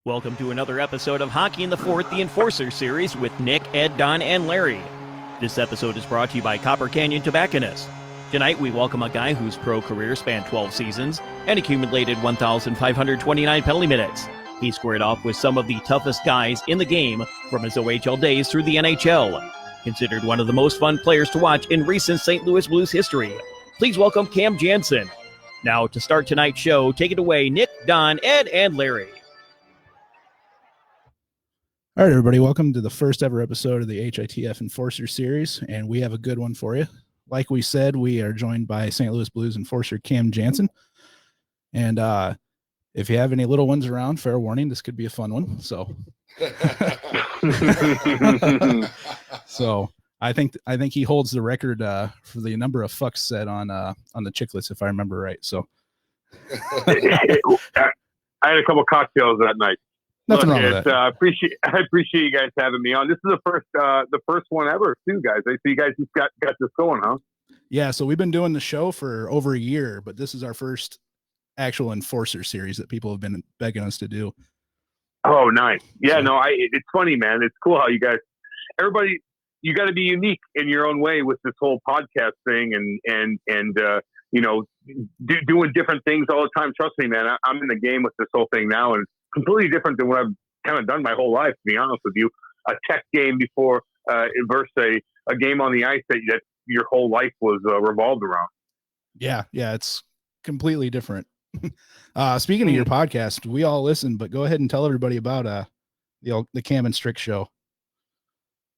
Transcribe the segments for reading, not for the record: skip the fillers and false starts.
Welcome to another episode of Hockey in the Fourth, the Enforcer series with Nick, Ed, Don, and Larry. This episode is brought to you by Copper Canyon Tobacconists. Tonight we welcome a guy whose pro career spanned 12 seasons and accumulated 1,529 penalty minutes. He squared off with some of the toughest guys in the game from his OHL days through the NHL. Considered one of the most fun players to watch in recent St. Louis Blues history. Please welcome Cam Janssen. Now to start tonight's show, take it away, Nick, Don, Ed, and Larry. All right, everybody, welcome to the first ever episode of the HITF Enforcer series, and we have a good one for you. Like we said, we are joined by St. Louis Blues enforcer Cam Janssen, and if you have any little ones around, fair warning, this could be a fun one. So, I think he holds the record for the number of fucks said on the chicklets, if I remember right. So, I had a couple cocktails that night. Nothing wrong with that. I appreciate you guys having me on. This is the first one ever, too, guys. I see you guys just got this going, huh? Yeah, so we've been doing the show for over a year, but this is our first actual enforcer series that people have been begging us to do. Oh, nice. Yeah, so, it's funny, man. It's cool how you guys, everybody, you got to be unique in your own way with this whole podcast thing and doing different things all the time. Trust me, man. I'm in the game with this whole thing now, and completely different than what I've kind of done my whole life, to be honest with you. A tech game before versus a game on the ice that your whole life was revolved around. Yeah, it's completely different. Speaking of your podcast, we all listen, but go ahead and tell everybody about the Cam and Strick show.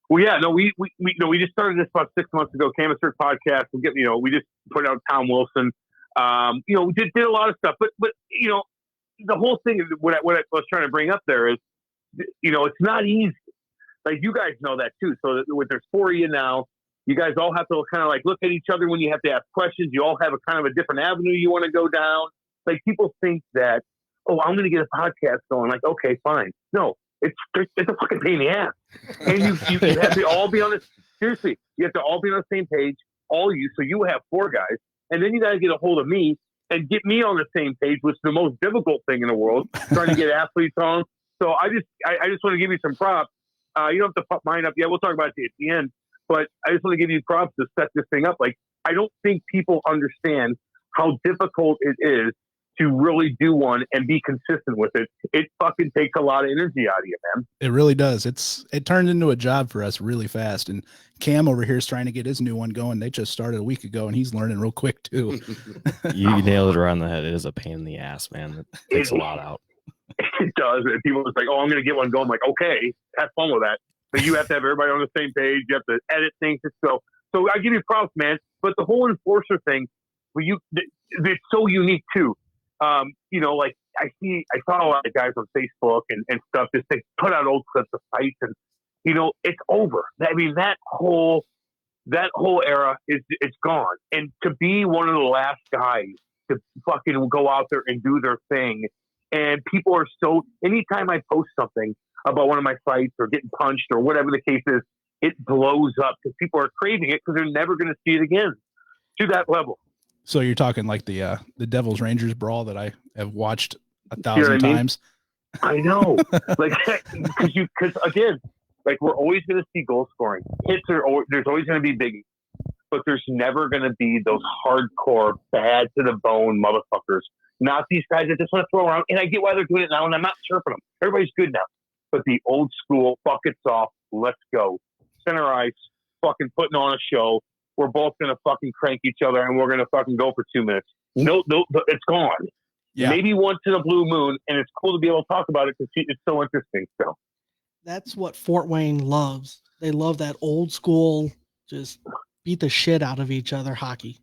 Well, yeah, no, we just started this about 6 months ago. Cam and Strick podcast. We just put out Tom Wilson. We did a lot of stuff, but the whole thing is what I was trying to bring up there is, it's not easy. Like, you guys know that too. So there's 4 of you now. You guys all have to kind of like look at each other when you have to ask questions. You all have a kind of a different avenue you want to go down. Like, people think that, I'm going to get a podcast going. Like, okay, fine. No, it's a fucking pain in the ass. And you have to all be on the, seriously, you have to all be on the same page, all you. So you have 4 guys, and then you got to get a hold of me and get me on the same page, which is the most difficult thing in the world, trying to get athletes on. So I just want to give you some props. You don't have to pop mine up yet. We'll talk about it at the end. But I just want to give you props to set this thing up. Like, I don't think people understand how difficult it is to really do one and be consistent with it. It fucking takes a lot of energy out of you, man. It really does. It turned into a job for us really fast. And Cam over here is trying to get his new one going. They just started a week ago, and he's learning real quick too. You nailed it around the head. It is a pain in the ass, man. It takes a lot out. It does. And people are like, I'm going to get one going. I'm like, okay, have fun with that. But you have to have everybody on the same page. You have to edit things. So I give you props, man. But the whole enforcer thing, it's so unique too. Like I saw a lot of guys on Facebook and stuff. Just they put out old clips of fights, and it's over. I mean, that whole era it's gone. And to be one of the last guys to fucking go out there and do their thing, and people are so. Anytime I post something about one of my fights or getting punched or whatever the case is, it blows up because people are craving it because they're never going to see it again to that level. So you're talking like the Devils Rangers brawl that I have watched 1,000 times. I know, like because again, like we're always going to see goal scoring hits, there's always going to be biggie. but there's never going to be those hardcore, bad to the bone motherfuckers. Not these guys that just want to throw around. And I get why they're doing it now, and I'm not chirping them. Everybody's good now. But the old school, buckets off, let's go. Center ice, fucking putting on a show. We're both going to fucking crank each other, and we're going to fucking go for 2 minutes. No, it's gone. Yeah. Maybe once in a blue moon, and it's cool to be able to talk about it because it's so interesting still. That's what Fort Wayne loves. They love that old school, just beat the shit out of each other hockey.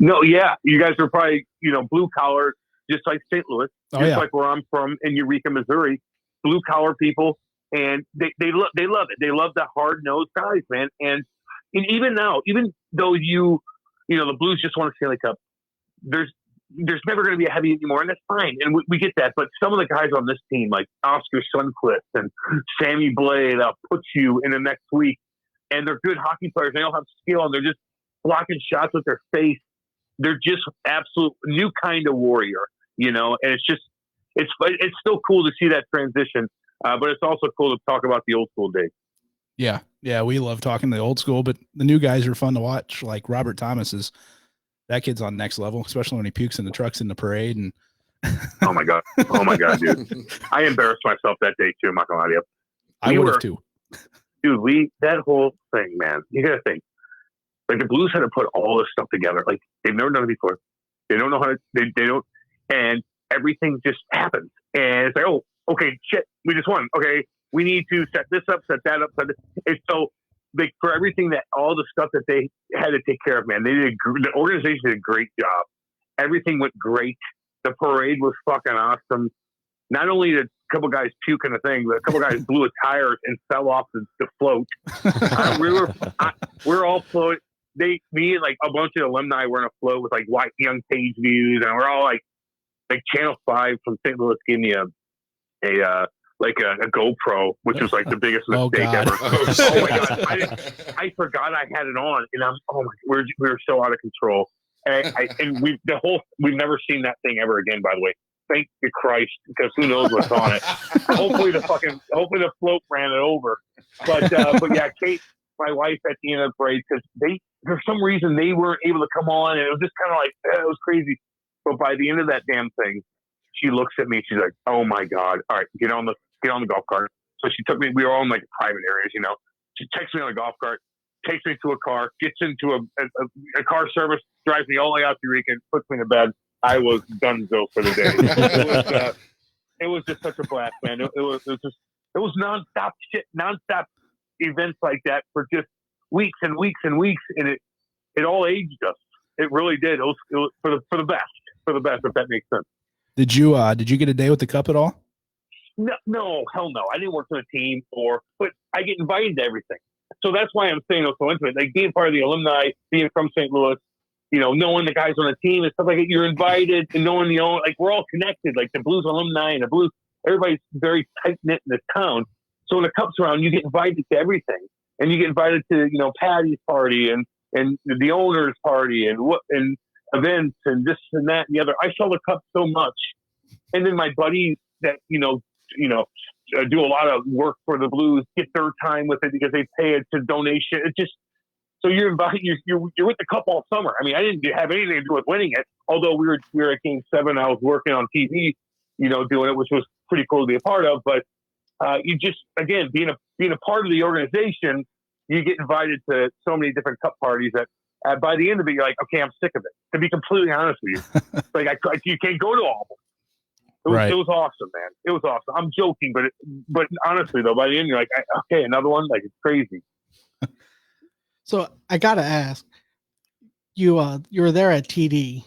No, yeah. You guys are probably, blue collar, just like St. Louis, like where I'm from in Eureka, Missouri. Blue collar people, and they love it. They love the hard nosed guys, man. And even now, even though the Blues just won a Stanley Cup, there's never going to be a heavy anymore, and that's fine. And we get that. But some of the guys on this team, like Oscar Sundqvist and Sammy Blais, they'll put you in the next week. And they're good hockey players. They don't have skill, and they're just blocking shots with their face. They're just absolute new kind of warrior, And it's still cool to see that transition, but it's also cool to talk about the old school days. Yeah, we love talking the old school, but the new guys are fun to watch. Like Robert Thomas that kid's on next level, especially when he pukes in the trucks in the parade. And oh my god, dude! I embarrassed myself that day too. I'm not gonna lie to you. I would have too. Dude, that whole thing, man. You gotta think. Like the Blues had to put all this stuff together. Like they've never done it before. They don't know how to. They don't, and everything just happens. And it's like, oh, okay, shit, we just won. Okay, we need to set this up, set that up. It's so like for everything all the stuff that they had to take care of, man. The organization did a great job. Everything went great. The parade was fucking awesome. Not only did a couple guys puke in the thing, but a couple guys blew a tire and fell off the float. We're all floating. Me and like a bunch of alumni were in a float with like white young page views, and we're all like Channel 5 from St. Louis gave me a GoPro, which was like the biggest mistake ever. Oh my god! I forgot I had it on, and we were so out of control. And we've never seen that thing ever again. By the way, thank you Christ, because who knows what's on it? hopefully the float ran it over. But yeah, Kate, my wife, at the end of the parade, because for some reason they weren't able to come on, and it was just kind of like it was crazy. But by the end of that damn thing, she looks at me. She's like, "Oh my god! All right, get on the golf cart." So she took me. We were all in like private areas, She takes me on a golf cart, takes me to a car, gets into a car service, drives me all the way out to Eureka, and puts me to bed. I was donezo for the day. It was just such a blast, man. It was nonstop shit, nonstop events like that for just weeks and weeks and weeks, and it all aged us. It really did. It was for the best, if that makes sense. Did you get a day with the cup at all? No, hell no. I didn't work for the team, but I get invited to everything. So that's why I'm saying it's so intimate. Like being part of the alumni, being from St. Louis, knowing the guys on the team and stuff like that. You're invited, and knowing we're all connected. Like the Blues alumni and the Blues, everybody's very tight knit in this town. So when the cup's around, you get invited to everything, and you get invited to Patty's party and the owner's party and events and this and that and the other. I saw the cup so much, and then my buddies that do a lot of work for the Blues get their time with it because they pay it to donation. It just so you're invited. You're with the cup all summer. I mean, I didn't have anything to do with winning it, although we were at Game 7. I was working on TV, doing it, which was pretty cool to be a part of. But you just again being a part of the organization, you get invited to so many different cup parties that. By the end of it, you're like, okay, I'm sick of it. To be completely honest with you, you can't go to all of them. It was awesome, man. It was awesome. I'm joking, but honestly though, by the end you're like, okay, another one. Like it's crazy. So I gotta ask, you were there at TD,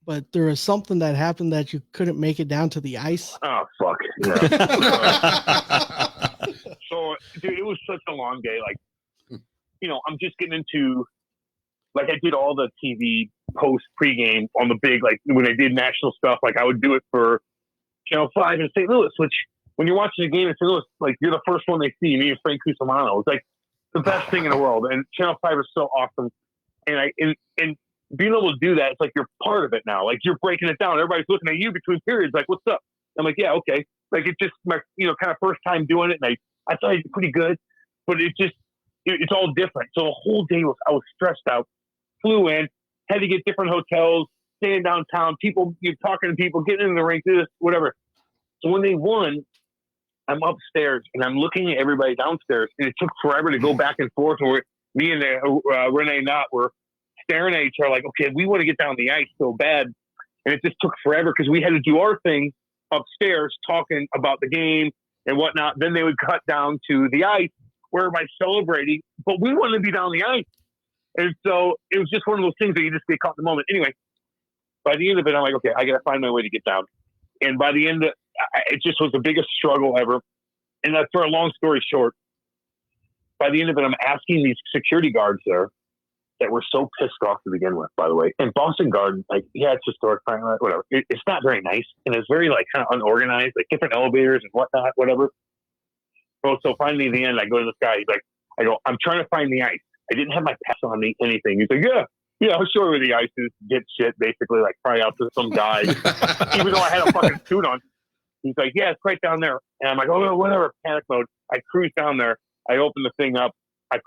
but there was something that happened that you couldn't make it down to the ice. Oh fuck! Yeah. So, dude, it was such a long day. Like, I'm just getting into. Like I did all the TV post pregame on the big, like when I did national stuff, like I would do it for Channel 5 in St. Louis, which when you're watching a game in St. Louis, like you're the first one they see, me and Frank Cusimano. It's like the best thing in the world. And Channel 5 is so awesome. And and being able to do that, it's like you're part of it now. Like you're breaking it down. Everybody's looking at you between periods, like, what's up? I'm like, yeah, okay. Like it's just my, kind of first time doing it. And I thought I did pretty good, but it just, it's all different. So the whole day I was stressed out. Flew in, had to get different hotels, staying downtown. People, you're talking to people, getting in the rink, this, whatever. So when they won, I'm upstairs and I'm looking at everybody downstairs, and it took forever to go back and forth. And me and Renee Knott were staring at each other like, okay, we want to get down the ice so bad. And it just took forever because we had to do our thing upstairs talking about the game and whatnot. Then they would cut down to the ice where everybody's celebrating, but we wanted to be down the ice. And so it was just one of those things that you just get caught in the moment. Anyway, by the end of it, I'm like, okay, I got to find my way to get down. And by the end, it just was the biggest struggle ever. And for a long story short, by the end of it, I'm asking these security guards there that were so pissed off to begin with, by the way. And Boston Garden, like, yeah, it's historic, whatever. It's not very nice. And it's very, like, kind of unorganized, like different elevators and whatnot, whatever. So finally, at the end, I go to this guy. He's like, I'm trying to find the ice. I didn't have my pass on me, anything. He's like, yeah, I'll show you where the ice is. Get shit, basically, like, cry out to some guy. Even though I had a fucking suit on. He's like, yeah, it's right down there. And I'm like, oh, whatever, panic mode. I cruise down there. I open the thing up. I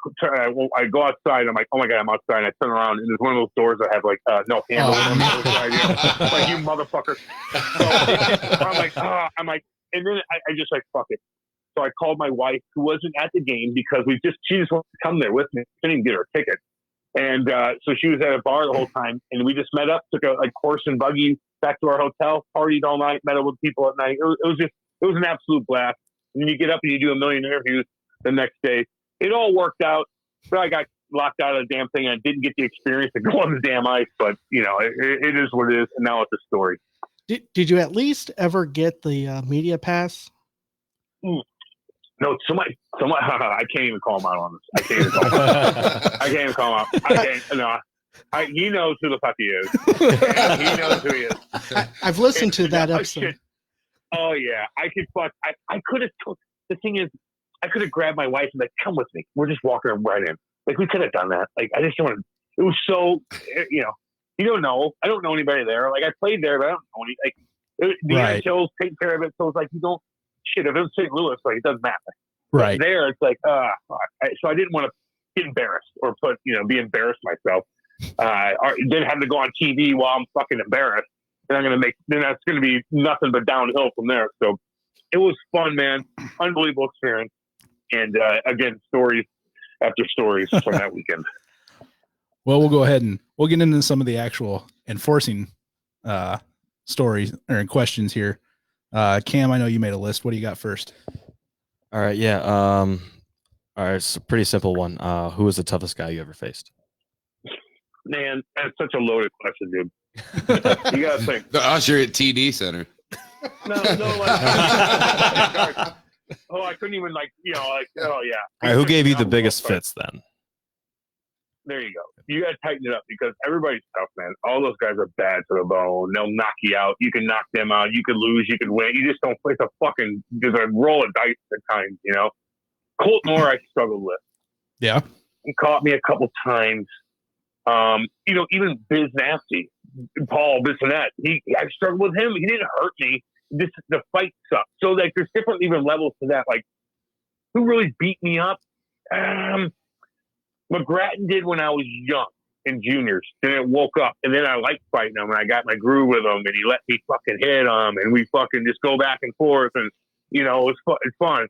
go outside. I'm like, oh my God, I'm outside. And I turn around, and there's one of those doors that have like no handle on the other side. Yeah. Like, you motherfucker. So I'm like, and then I just like, fuck it. So I called my wife, who wasn't at the game because she just wanted to come there with me. I didn't get her a ticket. And so she was at a bar the whole time, and we just met up, took a horse and buggy back to our hotel, partied all night, met up with people at night. It was an absolute blast. And then you get up and you do a million interviews the next day. It all worked out, but I got locked out of the damn thing and I didn't get the experience to go on the damn ice. But it is what it is, and now it's a story. Did you at least ever get the media pass? No, somebody, I can't even call him out on this. I can't even call him out. I can't even call him out. He knows who the fuck he is. He knows who he is. I've listened to that episode. Oh yeah, I could have took. The thing is, I could have grabbed my wife and like, come with me. We're just walking right in. Like, we could have done that. Like, I just don't want to. It was so, you don't know. I don't know anybody there. Like, I played there, but I don't know any. Like, the NHL's take care of it, so it's like, you don't. Shit, if it was St. Louis, like, it doesn't matter. Right. But there, it's like, so I didn't want to get embarrassed or be embarrassed myself. Or then have to go on TV while I'm fucking embarrassed. And then that's going to be nothing but downhill from there. So it was fun, man. Unbelievable experience. And again, stories after stories from that weekend. Well, we'll go ahead and we'll get into some of the actual enforcing stories or questions here. Cam, I know you made a list. What do you got first? All right. Yeah. All right. It's a pretty simple one. Who was the toughest guy you ever faced? Man, that's such a loaded question, dude. You got to think. The usher at TD Center. No, I couldn't even oh yeah. All right, who gave you the biggest fits then? There you go. You got to tighten it up because everybody's tough, man. All those guys are bad to the bone. They'll knock you out. You can knock them out. You can lose. You can win. You just don't play there's a roll of dice at times, Colt Moore, I struggled with. Yeah. He caught me a couple times. Even Biz Nasty, Paul, this and that. I struggled with him. He didn't hurt me. The fight sucked. So, like, there's different even levels to that. Like, who really beat me up? McGrattan did when I was young in juniors. Then it woke up, and then I liked fighting him, and I got my groove with him, and he let me fucking hit him, and we fucking just go back and forth, and it's fun.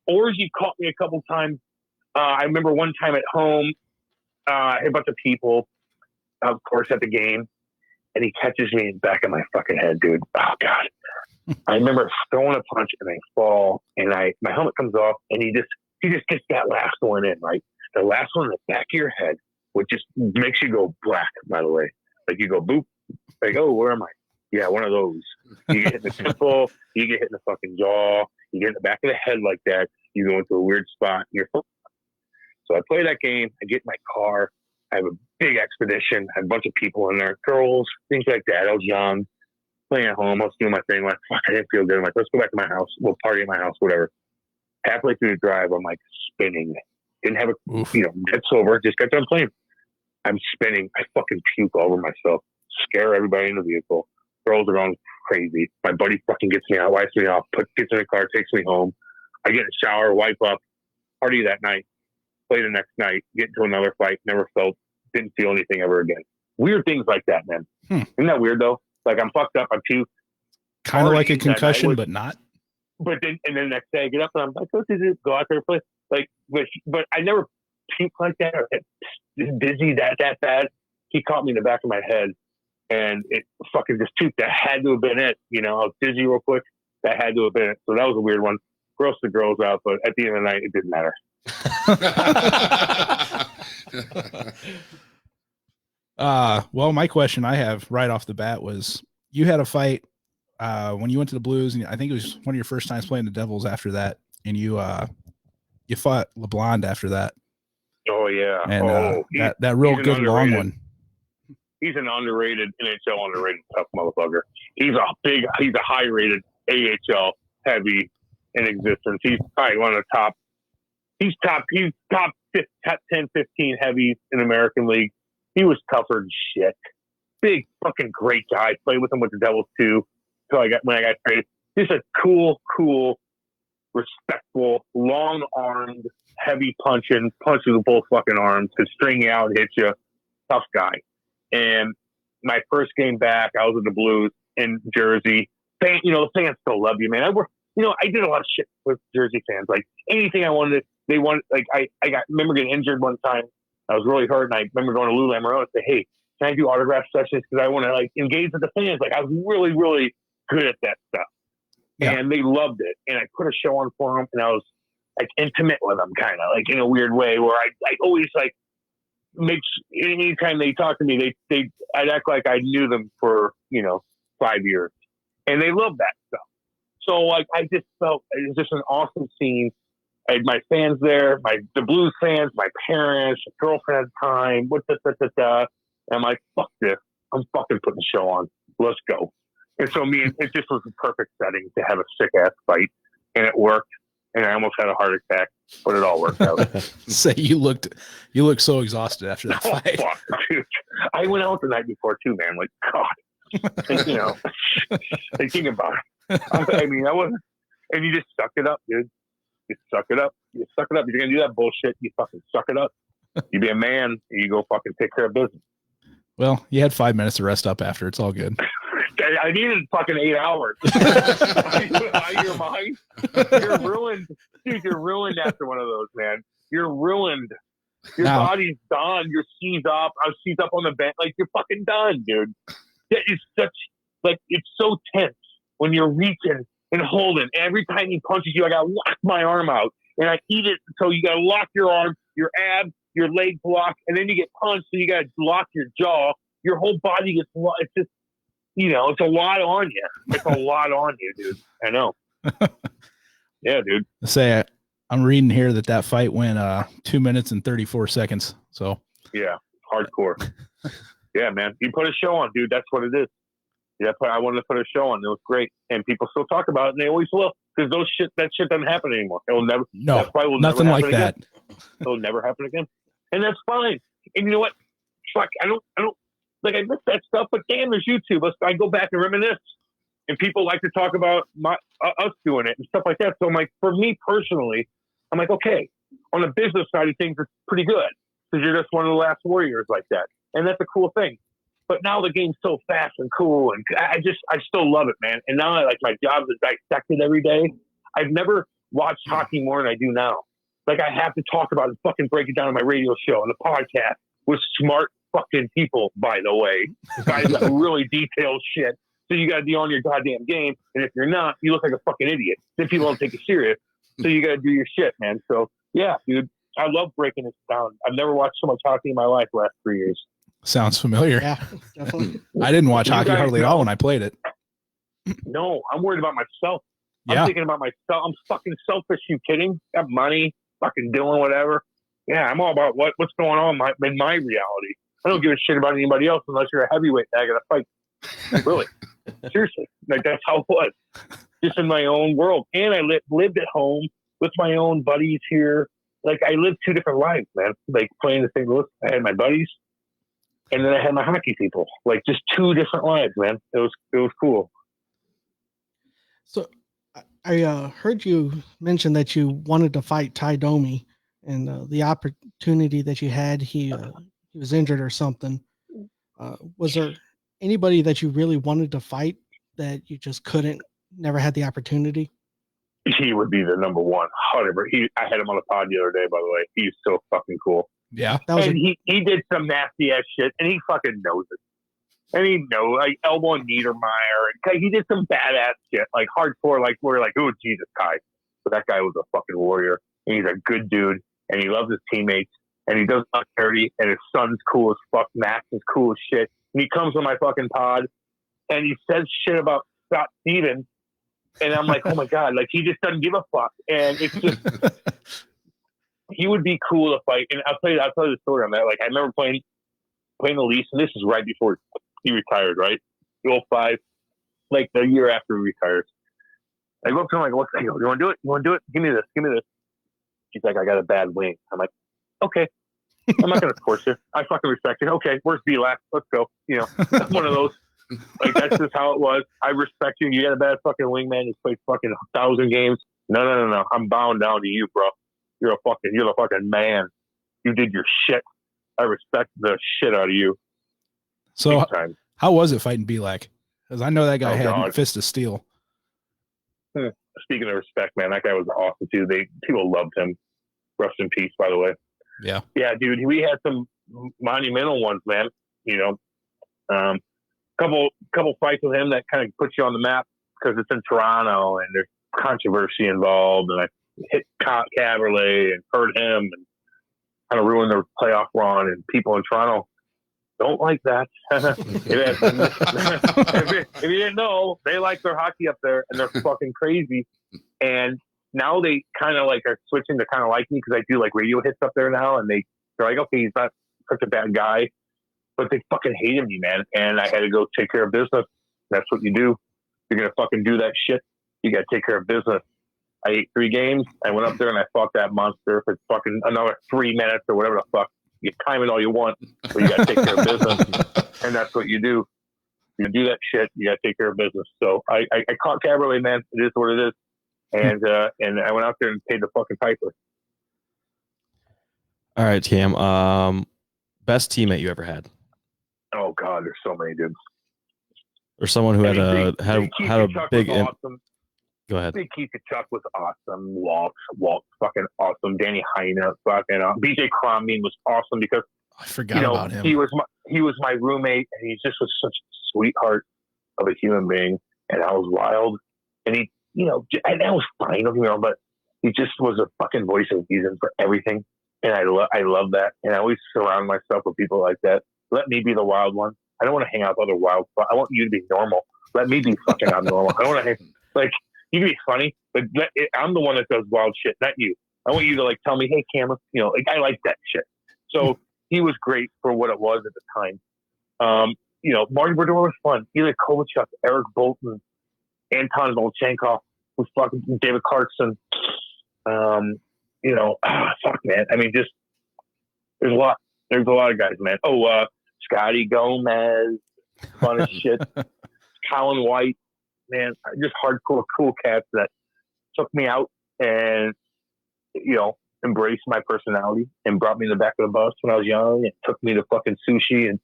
Orgy caught me a couple times. I remember one time at home, a bunch of people, of course, at the game, and he catches me in the back of my fucking head, dude. Oh God! I remember throwing a punch and I fall, and my helmet comes off, and he just gets that last one in, right? The last one in the back of your head, which just makes you go black, by the way. Like, you go boop, like, oh, where am I? Yeah, one of those. You get hit in the temple, you get hit in the fucking jaw, you get in the back of the head like that, you go into a weird spot, and you're full. So I play that game, I get in my car, I have a big expedition, I had a bunch of people in there, girls, things like that. I was young, playing at home, I was doing my thing, like, fuck, I didn't feel good. I'm like, let's go back to my house, we'll party at my house, whatever. Halfway through the drive, I'm like spinning. Didn't have dead sober, just got done playing. I'm spinning. I fucking puke all over myself. Scare everybody in the vehicle. Girls are going crazy. My buddy fucking gets me out, wipes me off, gets in the car, takes me home. I get in the shower, wipe up, party that night. play the next night, get into another fight, didn't feel anything ever again. Weird things like that, man. Isn't that weird though? Like I'm fucked up, I'm too kind of like a concussion, but not. But then the next day I get up and I'm like, let's just go out there and play. Like, but I never puked like that or dizzy that bad. He caught me in the back of my head and it fucking just puked. That had to have been it. You know, I was dizzy real quick. That had to have been it. So that was a weird one. Gross the girls out, but at the end of the night, it didn't matter. Well, my question I have right off the bat was you had a fight when you went to the Blues, and I think it was one of your first times playing the Devils after that, and you fought LeBlond after that. Oh yeah, and that real good long one. He's an underrated NHL underrated tough motherfucker. He's a high rated AHL heavy in existence. He's probably one of the top. He's top 10, 15 heavies in the American League. He was tougher than shit. Big fucking great guy. Played with him with the Devils too. When I got traded. Just a cool, respectful, long-armed, heavy punches with both fucking arms, could string you out and hit you. Tough guy. And my first game back, I was with the Blues in Jersey. The fans still love you, man. I did a lot of shit with Jersey fans. Like anything I wanted, they wanted. Like I remember getting injured one time. I was really hurt, and I remember going to Lou Lamoriello and say, "Hey, can I do autograph sessions? Because I want to like engage with the fans." Like I was really, really good at that stuff, and they loved it. And I put a show on for them, and I was like intimate with them, kind of like in a weird way, where I always like anytime they talk to me, I'd act like I knew them for 5 years, and they loved that stuff. So like I just felt it was just an awesome scene. I had my fans there, the Blues fans, my parents, girlfriend at the time. And I'm like, fuck this. I'm fucking putting the show on. Let's go. And so it just was the perfect setting to have a sick ass fight, and it worked. And I almost had a heart attack, but it all worked out. Say you looked so exhausted after that fight. Fuck, dude. I went out the night before too, man. Like God, and, thinking about it. I mean, I wasn't, and you just suck it up, dude. You suck it up. You suck it up. If you're gonna do that bullshit, you fucking suck it up. You be a man, and you go fucking take care of business. Well, you had 5 minutes to rest up after. It's all good. I needed fucking 8 hours. Your mind, you're ruined, dude. You're ruined after one of those, man. You're ruined. Your body's done. You're seized up. I was seized up on the bench. Like you're fucking done, dude. That is it's so tense when you're reaching and holding. Every time he punches you, I gotta lock my arm out, and I eat it. So you gotta lock your arm, your abs, your leg block, and then you get punched, so you gotta lock your jaw. Your whole body gets. It's just. It's a lot on you. It's a lot on you, dude. I know. Yeah, dude. Say, I'm reading here that fight went 2 minutes and 34 seconds. So yeah, hardcore. Yeah, man. You put a show on, dude. That's what it is. Yeah, I wanted to put a show on. It was great, and people still talk about it, and they always will, because that shit doesn't happen anymore. It will never. No, nothing like that. It'll never happen again, and that's fine. And you know what? Fuck, I don't. Like I miss that stuff, but damn, there's YouTube. I go back and reminisce, and people like to talk about us doing it and stuff like that. So I'm like, for me personally, I'm like, okay, on the business side of things, it's pretty good because you're just one of the last warriors like that, and that's a cool thing. But now the game's so fast and cool, and I still love it, man. And now my job is dissected every day. I've never watched hockey more than I do now. Like I have to talk about it, fucking break it down on my radio show and the podcast with smart fucking people, by the way. Guys that really detailed shit. So you got to be on your goddamn game. And if you're not, you look like a fucking idiot. Then people don't take you serious. So you got to do your shit, man. So yeah, dude, I love breaking this down. I've never watched so much hockey in my life the last 3 years. Sounds familiar. Yeah, definitely. I didn't watch hockey hardly at all when I played it. No, I'm worried about myself. Yeah. I'm thinking about myself. I'm fucking selfish. You kidding? Got money, fucking doing whatever. Yeah, I'm all about what's going on in my reality. I don't give a shit about anybody else unless you're a heavyweight and I got to fight. Really. Seriously. Like, that's how it was. Just in my own world. And I lived at home with my own buddies here. Like, I lived 2 different lives, man. Like, playing the St. Louis. I had my buddies. And then I had my hockey people. Like, just 2 different lives, man. It was cool. So, I heard you mention that you wanted to fight Ty Domi. and the opportunity that you had, he was injured or something. Was there anybody that you really wanted to fight that you just couldn't, never had the opportunity? He would be the number one. However, I had him on the pod the other day, by the way. He's so fucking cool. Yeah. He did some nasty ass shit, and he fucking knows it. And he knows, like, elbowing Niedermeyer. And he did some badass shit, like hardcore, like, we're like, oh, Jesus, Kai. But that guy was a fucking warrior. And he's a good dude, and he loves his teammates, and he does not charity, and his son's cool as fuck. Max is cool as shit. And he comes on my fucking pod, and he says shit about Scott Stevens, and I'm like, oh my God, like, he just doesn't give a fuck. And it's just, he would be cool to fight. And I'll tell you the story on that. Like, I remember playing the Leafs, and this is right before he retired, right? 05, like the year after he retires. I go up to him, like, I go, you want to do it? You want to do it? Give me this. He's like, I got a bad wing. I'm like, okay. I'm not going to force you. I fucking respect it. Okay, where's B-Lack? Let's go. You know, that's one of those. Like, that's just how it was. I respect you. You got a bad fucking wingman. You played fucking 1,000 games. No. I'm bound down to you, bro. You're the fucking man. You did your shit. I respect the shit out of you. So how was it fighting B-Lack? Because I know that guy had a fist of steel. Speaking of respect, man, that guy was awesome too. People loved him. Rest in peace, by the way. Yeah, dude. We had some monumental ones, man. You know, couple fights with him that kind of puts you on the map because it's in Toronto and there's controversy involved. And I hit Caberlet and hurt him and kind of ruined their playoff run. And people in Toronto don't like that. If you didn't know, they like their hockey up there, and they're fucking crazy. And now they kind of like are switching to kind of like me because I do like radio hits up there now, and they're like, okay, he's not such a bad guy, but they fucking hated me, man. And I had to go take care of business. That's what you do. You're gonna fucking do that shit. You gotta take care of business. I ate 3 games. I went up there and I fought that monster for fucking another 3 minutes or whatever the fuck. You time it all you want, but you got to take care of business, and that's what you do. You do that shit. You got to take care of business. So I caught Caberlet, man. It is what it is, and I went out there and paid the fucking piper. All right, Cam. Best teammate you ever had? Oh God, there's so many dudes. Or someone who had a big. Awesome. Go ahead. Big Keith Kachuk was awesome. Walt fucking awesome. Danny Heine fucking BJ Crombie was awesome because I forgot about him. He was my roommate, and he just was such a sweetheart of a human being. And I was wild, and he, and that was fine, but he just was a fucking voice of reason for everything. And I love that, and I always surround myself with people like that. Let me be the wild one. I don't want to hang out with other wild. I want you to be normal. Let me be fucking abnormal. I don't want to hang like. You can be funny, but I'm the one that does wild shit, not you. I want you to tell me, hey, Cameron, I like that shit. So he was great for what it was at the time. Marty Brodeur was fun. Ilya Kovalchuk, Eric Bolton, Anton Volchenkov, who's fucking David Clarkson. Fuck, man. I mean, just there's a lot. There's a lot of guys, man. Oh, Scotty Gomez, fun as shit. Colin White. Man, just hardcore cool cats that took me out and, embraced my personality and brought me in the back of the bus when I was young and took me to fucking sushi and,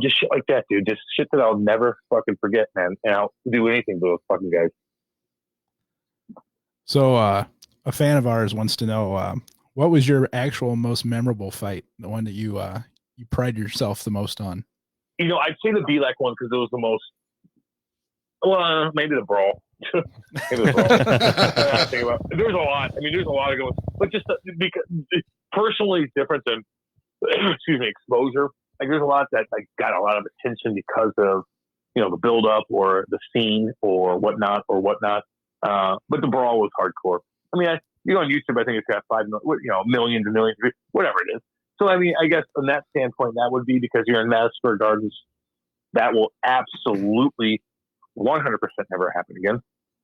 just shit like that, dude. Just shit that I'll never fucking forget, man. And I'll do anything for those fucking guys. So, a fan of ours wants to know, what was your actual most memorable fight? The one that you pride yourself the most on? I'd say the B-Lack one because it was the most. Well, maybe the brawl. There's a lot. I mean, there's a lot of going, but just because personally it's different than, exposure. Like there's a lot that got a lot of attention because of, the build up or the scene or whatnot. But the brawl was hardcore. I mean, on YouTube, I think it's got 5 millions and millions, whatever it is. So, I mean, I guess from that standpoint, that would be because you're in Madison Square Gardens. That will absolutely 100% never happen again.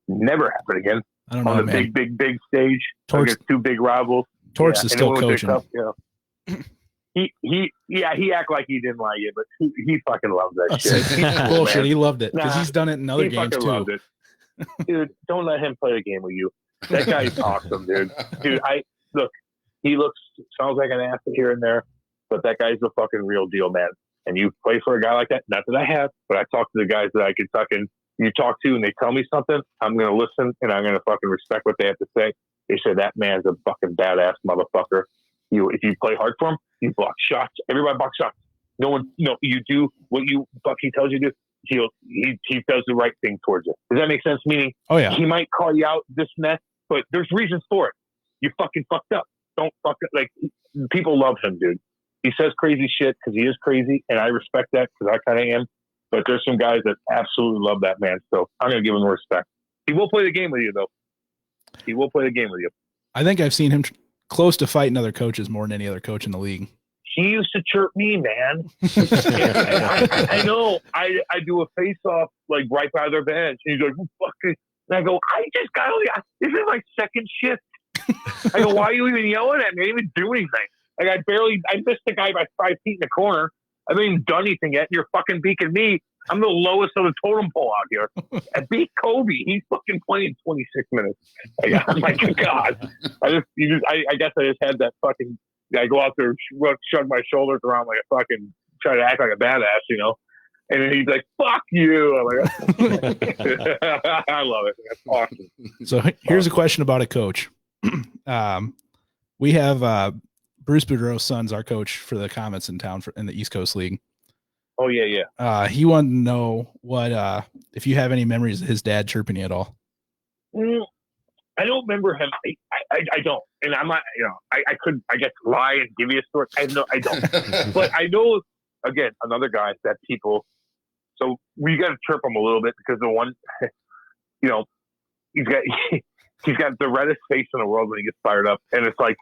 Never happen again. I don't know, on the man. big stage. Torch, 2 big rivals. Torch is still coaching. He act like he didn't like it, but he fucking loves that shit. Bullshit. He loved it because he's done it in other games too. Loved it. Dude, don't let him play a game with you. That guy's awesome, dude. Dude, look. He sounds like an ass here and there, but that guy's a fucking real deal, man. And you play for a guy like that. Not that I have, but I talk to the guys that I can fucking you talk to, and they tell me something. I'm gonna listen, and I'm gonna fucking respect what they have to say. They say that man's a fucking badass motherfucker. If you play hard for him, you block shots. Everybody blocks shots. No one, you do what he tells you to do. He does the right thing towards you. Does that make sense? Meaning, he might call you out this and that, but there's reasons for it. You fucking fucked up. Don't fuck it. Like, people love him, dude. He says crazy shit because he is crazy, and I respect that because I kind of am. But there's some guys that absolutely love that man, so I'm gonna give him respect. He will play the game with you, though. He will play the game with you. I think I've seen him close to fighting other coaches more than any other coach in the league. He used to chirp me, man. I know. I do a face-off like right by their bench, and he's like, "Fucking," and I go, "I just got on the. This is my second shift." I go, "Why are you even yelling at me? I didn't even do anything. Like, I missed the guy by 5 feet in the corner. I haven't even done anything yet. And you're fucking beaking me. I'm the lowest of the totem pole out here. I beat Kobe. He's fucking playing 26 minutes. I'm like, God. I guess I just had that fucking. I go out there, shrug my shoulders around like a fucking, try to act like a badass, And then he's like, "Fuck you!" I'm like, I love it. That's awesome. So here's a question about a coach. We have Bruce Boudreau's son's our coach for the Comets in town in the East Coast League. Oh yeah. He wanted to know what if you have any memories of his dad chirping you at all. I don't remember him. I don't, and I'm not. I could, I guess, lie and give you a story. I don't. But I know, again, another guy that people. So we got to chirp him a little bit because the one, he's got the reddest face in the world when he gets fired up, and it's like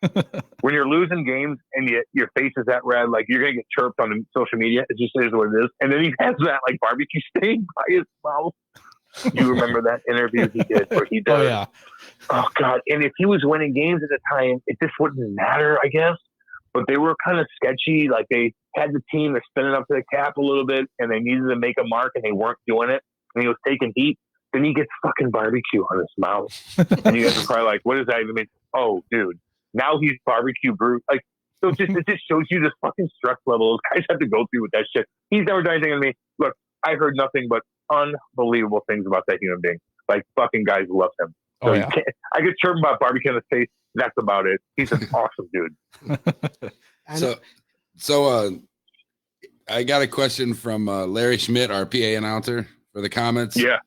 when you're losing games and your face is that red, like you're gonna get chirped on the social media. It just is what it is. And then he has that like barbecue stain by his mouth. You remember that interview he did where he does? Oh yeah. Oh God! And if he was winning games at the time, it just wouldn't matter, I guess. But they were kind of sketchy. Like they had the team, they're spinning up to the cap a little bit, and they needed to make a mark, and they weren't doing it. And he was taking heat. Then he gets fucking barbecue on his mouth, and you guys are probably like, "What does that even mean?" Oh, dude, now he's barbecue brute. Like, so it just shows you this fucking stress level those guys have to go through with that shit. He's never done anything to me. Look, I heard nothing but unbelievable things about that human being. Like, fucking guys love him. So I get chirped about barbecue in his face. That's about it. He's an awesome dude. So I got a question from Larry Schmidt, our PA announcer for the Comets. Yeah.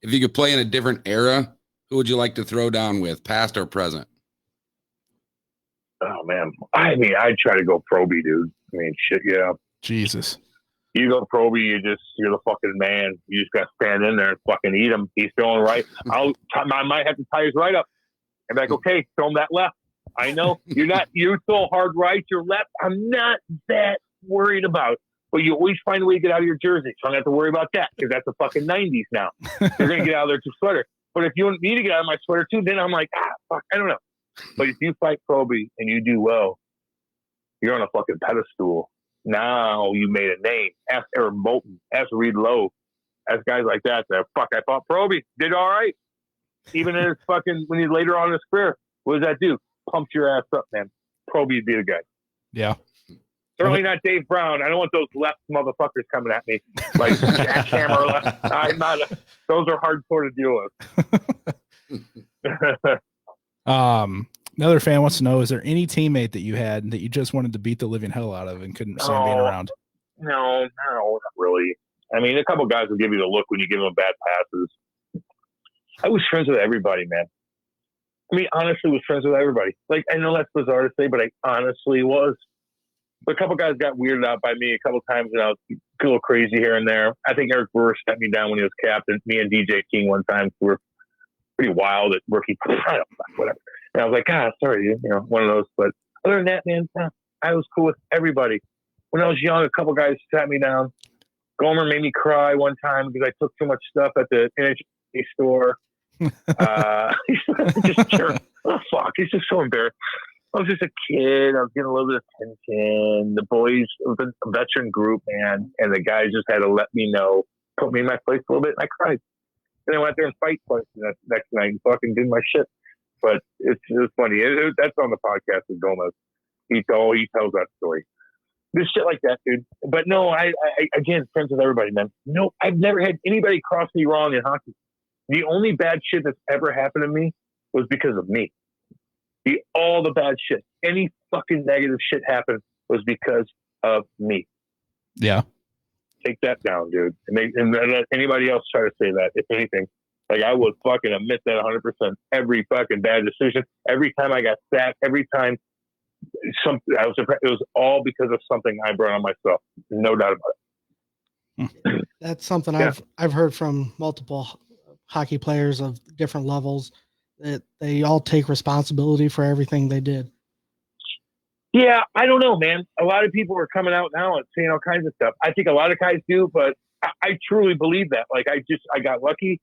If you could play in a different era, who would you like to throw down with, past or present? Oh man, I mean, I'd try to go Proby, dude. I mean, shit, yeah. Jesus. You go Proby, you're the fucking man. You just got to stand in there and fucking eat him. He's feeling right. I might have to tie his right up. And be like, okay, throw him that left. I know you throw hard right, your left. I'm not that worried about. But you always find a way to get out of your jersey. So I don't have to worry about that because that's the fucking 90s now. You're going to get out of there to sweater. But if you want me to get out of my sweater too, then I'm like, fuck, I don't know. But if you fight Proby and you do well, you're on a fucking pedestal. Now you made a name. Ask Eric Moulton. Ask Reed Lowe. Ask guys like that. Fuck, I fought Proby. Did all right. Even in his fucking, when he later on in his career, what does that do? Pumps your ass up, man. Proby'd be the guy. Yeah. Certainly not Dave Brown. I don't want those left motherfuckers coming at me like jackhammer left. I'm not. Those are hardcore to deal with. Another fan wants to know: is there any teammate that you had that you just wanted to beat the living hell out of and couldn't stand being around? No, not really. I mean, a couple guys will give you the look when you give them bad passes. I was friends with everybody, man. I mean, honestly, was friends with everybody. Like, I know that's bizarre to say, but I honestly was. But a couple guys got weirded out by me a couple times, and I was a little crazy here and there. I think Eric Brewer stepped me down when he was captain. Me and DJ King one time were pretty wild at rookie. Whatever. And I was like, sorry, one of those. But other than that, man, I was cool with everybody. When I was young, a couple guys sat me down. Gomer made me cry one time because I took too much stuff at the NHA store. Just jerk. Oh, fuck. He's just so embarrassed. I was just a kid. I was getting a little bit of attention. The boys, it was a veteran group, man, and the guys just had to let me know, put me in my place a little bit, and I cried. And I went there and fight twice the next night and fucking did my shit. But it's funny. That's on the podcast with Gomez. He tells that story. There's shit like that, dude. But no, I again, friends with everybody, man. No, I've never had anybody cross me wrong in hockey. The only bad shit that's ever happened to me was because of me. All the bad shit, any fucking negative shit happened was because of me. Yeah. Take that down, dude. And let anybody else try to say that, if anything. Like, I would fucking admit that 100%. Every fucking bad decision, every time I got sacked, every time it was all because of something I brought on myself. No doubt about it. That's something I've heard from multiple hockey players of different levels, that they all take responsibility for everything they did. Yeah, I don't know, man. A lot of people are coming out now and saying all kinds of stuff. I think a lot of guys do, but I truly believe that. Like, I got lucky.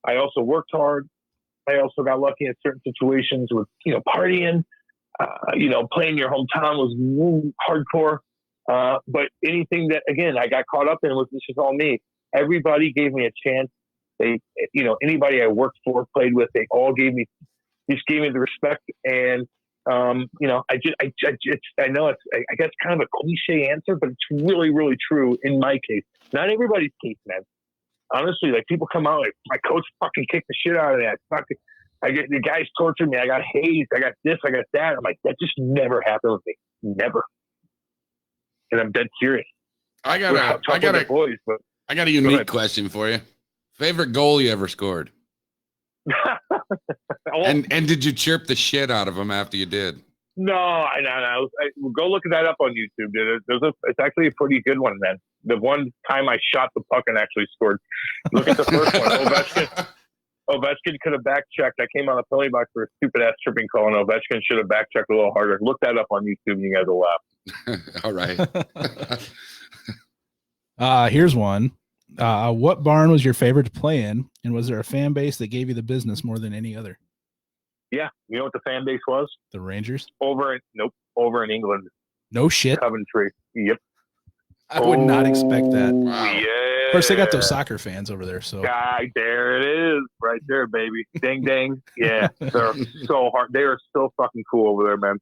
I also worked hard. I also got lucky in certain situations with, partying, playing your hometown was hardcore. But anything that, again, I got caught up in was, this is all me. Everybody gave me a chance. They, anybody I worked for, played with, they all gave me the respect. And, I know it's, I guess, kind of a cliche answer, but it's really, really true in my case. Not everybody's case, man. Honestly, like, people come out like, my coach fucking kicked the shit out of that. I get the guys tortured me. I got hazed. I got this. I got that. I'm like, that just never happened with me. Never. And I'm dead serious. I got a unique question for you. Favorite goal you ever scored? And did you chirp the shit out of him after you did? No. Go look that up on YouTube, dude. It's actually a pretty good one, man. The one time I shot the puck and actually scored. Look at the first one. Ovechkin could have back-checked. I came on the penalty box for a stupid-ass tripping call, and Ovechkin should have back-checked a little harder. Look that up on YouTube, and you guys will laugh. All right. Here's one. What barn was your favorite to play in, and was there a fan base that gave you the business more than any other? Yeah. You know what the fan base was? The Rangers? Over in England. No shit. Coventry. Yep. I would not expect that. Wow. Yeah. Of course, they got those soccer fans over there. So there it is, right there, baby. Ding, ding. Yeah, they're so hard. They are so fucking cool over there, man.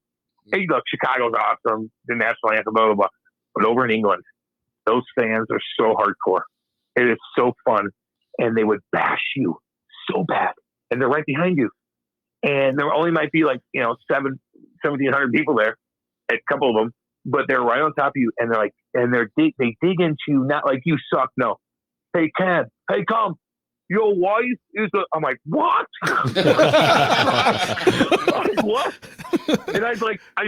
Hey, look, Chicago's awesome. The national anthem, blah, blah, blah. But over in England, those fans are so hardcore. It is so fun, and they would bash you so bad, and they're right behind you. And there only might be 1,700 people there, a couple of them, but they're right on top of you, and they're like, they dig into you, not like you suck. No, hey Cam, hey come, your wife is a. I'm like, what? Like, what? And I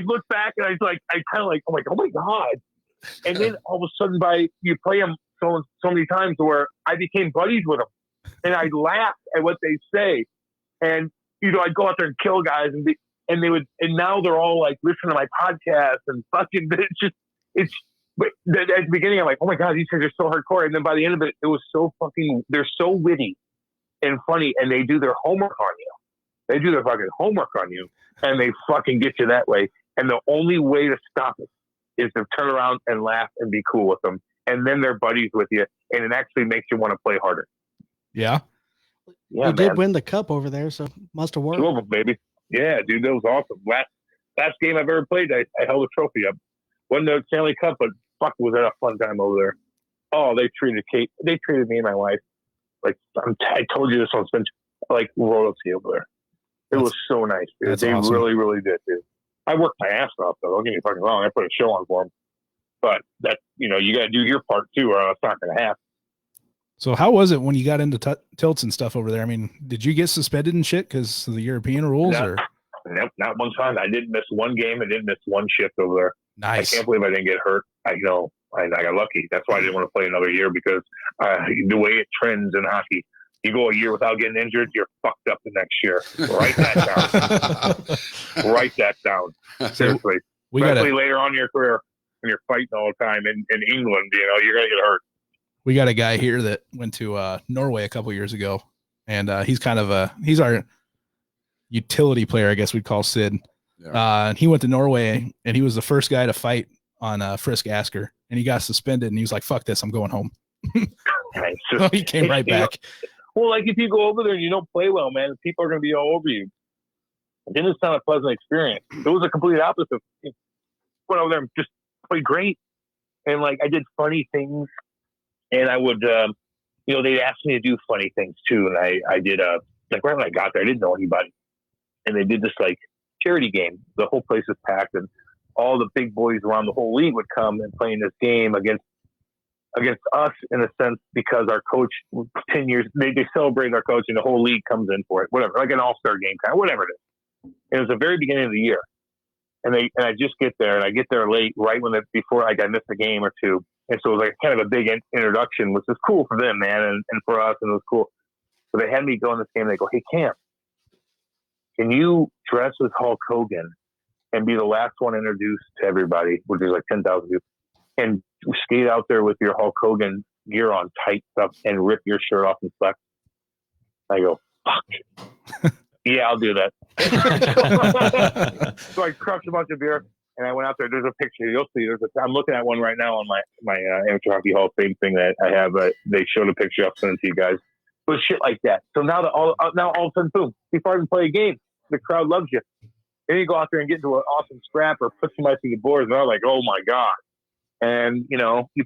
look back and I kind of like, I'm like, oh my god. And then all of a sudden, you play them so many times where I became buddies with them, and I laugh at what they say, and I'd go out there and kill guys, and they would, and now they're all like listening to my podcast and fucking. But at the beginning, I'm like, oh my god, these guys are so hardcore, and then by the end of it, it was so fucking. They're so witty and funny, and they do their homework on you. They do their fucking homework on you, and they fucking get you that way. And the only way to stop it is to turn around and laugh and be cool with them, and then they're buddies with you, and it actually makes you want to play harder. Yeah. Yeah, you did win the cup over there, so must have worked. 2 of them, baby. Yeah, dude, that was awesome. Last game I've ever played, I held a trophy up. Wasn't the Stanley Cup, but fuck, was that a fun time over there. Oh, they treated me and my wife like, I told you this one's been like royalty over there. It was so nice, dude. They awesome. Really, really did, dude. I worked my ass off, though. Don't get me fucking wrong. I put a show on for them. But that, you got to do your part, too, or it's not going to happen. So how was it when you got into tilts and stuff over there? I mean, did you get suspended and shit because of the European rules? Nope, not one time. I didn't miss one game. I didn't miss one shift over there. Nice. I can't believe I didn't get hurt. I know. I got lucky. That's why I didn't want to play another year, because the way it trends in hockey, you go a year without getting injured, you're fucked up the next year. Write that down. Write that down. Seriously. Especially later on in your career when you're fighting all the time in England, you're going to get hurt. We got a guy here that went to Norway a couple years ago, and he's our utility player, I guess we'd call Sid. Yeah. He went to Norway, and he was the first guy to fight on Frisk Asker, and he got suspended, and he was like, fuck this, I'm going home. So he came right back. Well, like, if you go over there and you don't play well, man, people are going to be all over you. It didn't sound a pleasant experience. It was a complete opposite. Went over there and just played great. And like, I did funny things, and I would, they'd ask me to do funny things too. And I did, like right when I got there, I didn't know anybody. And they did this like charity game. The whole place was packed, and all the big boys around the whole league would come and play in this game against us, in a sense, because our coach, 10 years, they celebrate our coach, and the whole league comes in for it, whatever, like an all-star game kind of, whatever it is. It was the very beginning of the year. And I just get there, and I get there late, right before I missed a game or two. And so it was like kind of a big introduction, which was cool for them, man, and for us, and it was cool. So they had me go in this game, and they go, "Hey, Cam, can you dress as Hulk Hogan and be the last one introduced to everybody," which is like 10,000 people, "and skate out there with your Hulk Hogan gear on, tight stuff, and rip your shirt off and flex?" I go, "Fuck." Yeah, I'll do that. So I crushed a bunch of beer, and I went out there. There's a picture. You'll see. I'm looking at one right now on my Amateur Hockey Hall of Fame thing that I have. They showed a picture. I'll send it to you guys. But shit like that. So now all of a sudden, boom, before I even play a game, the crowd loves you. Then you go out there and get into an awesome scrap or put somebody through the boards, and they're like, "Oh my God." And, you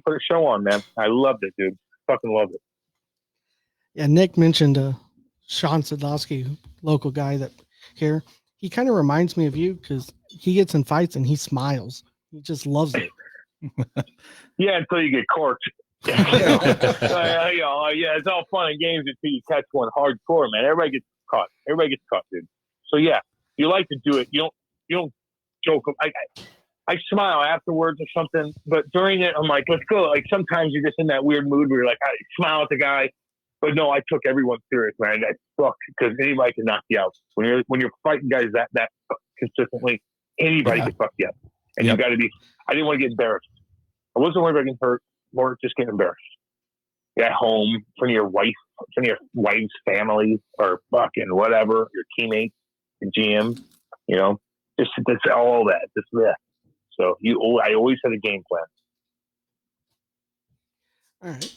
put a show on, man. I loved it, dude. Fucking loved it. Yeah, Nick mentioned Sean Sadowski, local guy that here. He kind of reminds me of you because he gets in fights and he smiles. He just loves it. Yeah, until you get corked. Yeah, it's all fun and games until you catch one hardcore, man. Everybody gets caught, dude. So yeah, you like to do it. You don't joke. I smile afterwards or something, but during it, I'm like, let's go. Like sometimes you're just in that weird mood where you're like, I smile at the guy, but no, I took everyone serious, man. I fuck, because anybody can knock you out when you're fighting guys that consistently. Anybody can fuck you up, and you got to be. I didn't want to get embarrassed. I wasn't worried about getting hurt, more just getting embarrassed. At home, in front of your wife, in front of your wife's family, or fucking whatever, your teammates, your GM, just that's all that. Just that. So I always had a game plan. All right.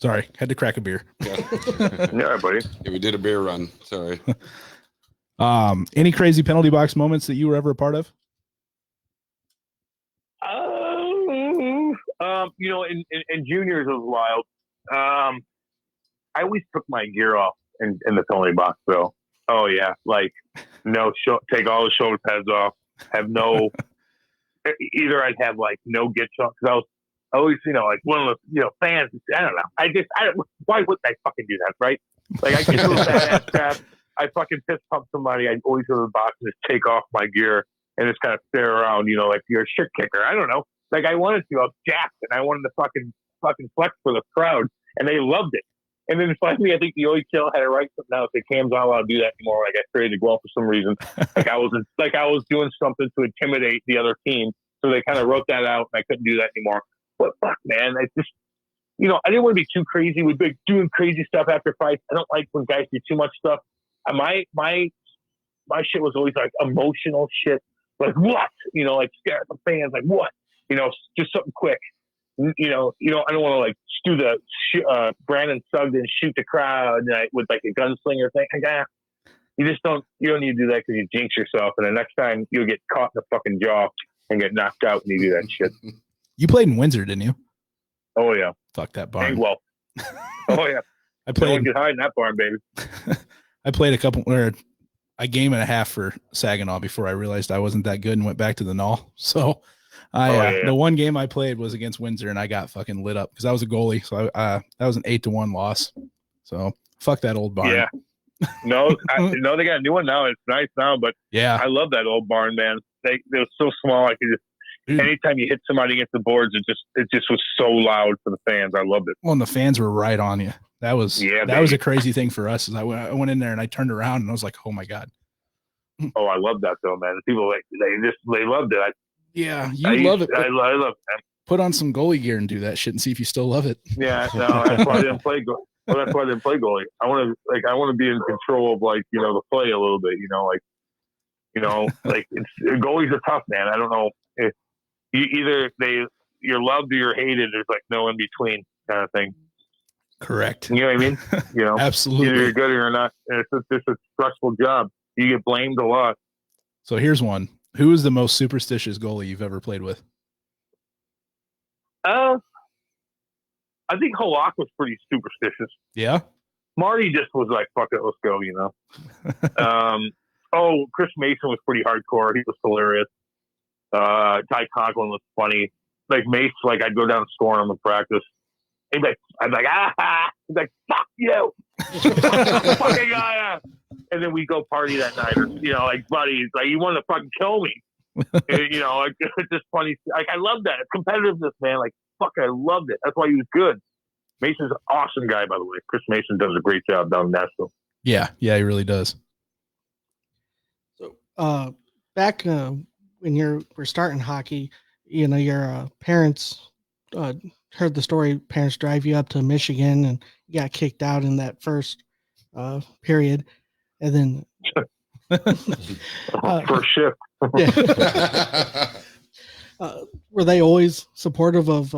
Sorry, had to crack a beer. Yeah, buddy. Yeah, we did a beer run. Sorry. Any crazy penalty box moments that you were ever a part of? In juniors it was wild. I always took my gear off in the penalty box, though. Oh yeah, like take all the shoulder pads off. Have no. Either I'd have like no get shot, because I was always like one of the fans. I don't know. Why wouldn't I fucking do that, right? Like I get to a badass crap. I fucking fist pump somebody. I'd always go to the box and just take off my gear and just kind of stare around, like you're a shit kicker. I don't know. Like I wanted to. I was jacked, and I wanted to fucking flex for the crowd, and they loved it. And then finally, I think the OHL had to write something out. Say Cam's not allowed to do that anymore. Like I created well for some reason. Like I was doing something to intimidate the other team. So they kind of wrote that out, and I couldn't do that anymore. But fuck, man, I just, I didn't want to be too crazy. We'd be doing crazy stuff after fights. I don't like when guys do too much stuff. My shit was always like emotional shit. Like what? Like scare the fans. Like what? Just something quick. I don't want to like do the Brandon Sugden shoot the crowd with like a gunslinger thing. Like, you don't need to do that because you jinx yourself, and the next time you'll get caught in the fucking jaw and get knocked out when you do that shit. You played in Windsor, didn't you? Oh yeah. Fuck that barn. Well. Oh yeah. I played. No one can hide in that barn, baby. I played a game and a half for Saginaw before I realized I wasn't that good and went back to the Null. So the one game I played was against Windsor, and I got fucking lit up because I was a goalie. So that was an 8-1 loss. So fuck that old barn. Yeah. No, they got a new one now. It's nice now, but yeah, I love that old barn, man. They were so small. I could just, anytime you hit somebody against the boards, it just was so loud for the fans. I loved it. Well, and the fans were right on you. That was a crazy thing for us. Is I went in there and I turned around and I was like, oh my God. Oh, I love that though, man. People they loved it. I love it. I love it, man. Put on some goalie gear and do that shit and see if you still love it. Yeah, no, that's why I didn't play goalie. Well, that's why I didn't play goalie. I want to be in control of the play a little bit. Goalies are tough, man. I don't know if you're loved or you're hated. There's like no in between kind of thing. Correct. You know what I mean? You know, Absolutely. either you're good or you're not. And it's a stressful job. You get blamed a lot. So here's one. Who is the most superstitious goalie you've ever played with? I think Halak was pretty superstitious. Yeah. Marty just was like, fuck it, let's go, you know. Chris Mason was pretty hardcore. He was hilarious. Ty Conklin was funny. Like Mace, like I'd go down and score on him in practice. He'd be like, I'd be like, he'd be like, fuck you. Fucking guy. And then we go party that night. Or, you know, like, buddy, like, you want to fucking kill me. And, you know, like, it's just funny. Like, I love that. It's competitiveness, man. Like, fuck, I loved it. That's why he was good. Mason's an awesome guy, by the way. Chris Mason does a great job down in Nashville. Yeah, he really does. So, back when we're starting hockey, you know, your parents heard the story. Parents drive you up to Michigan, and you got kicked out in that first period, and then first shift. Yeah. Were they always supportive of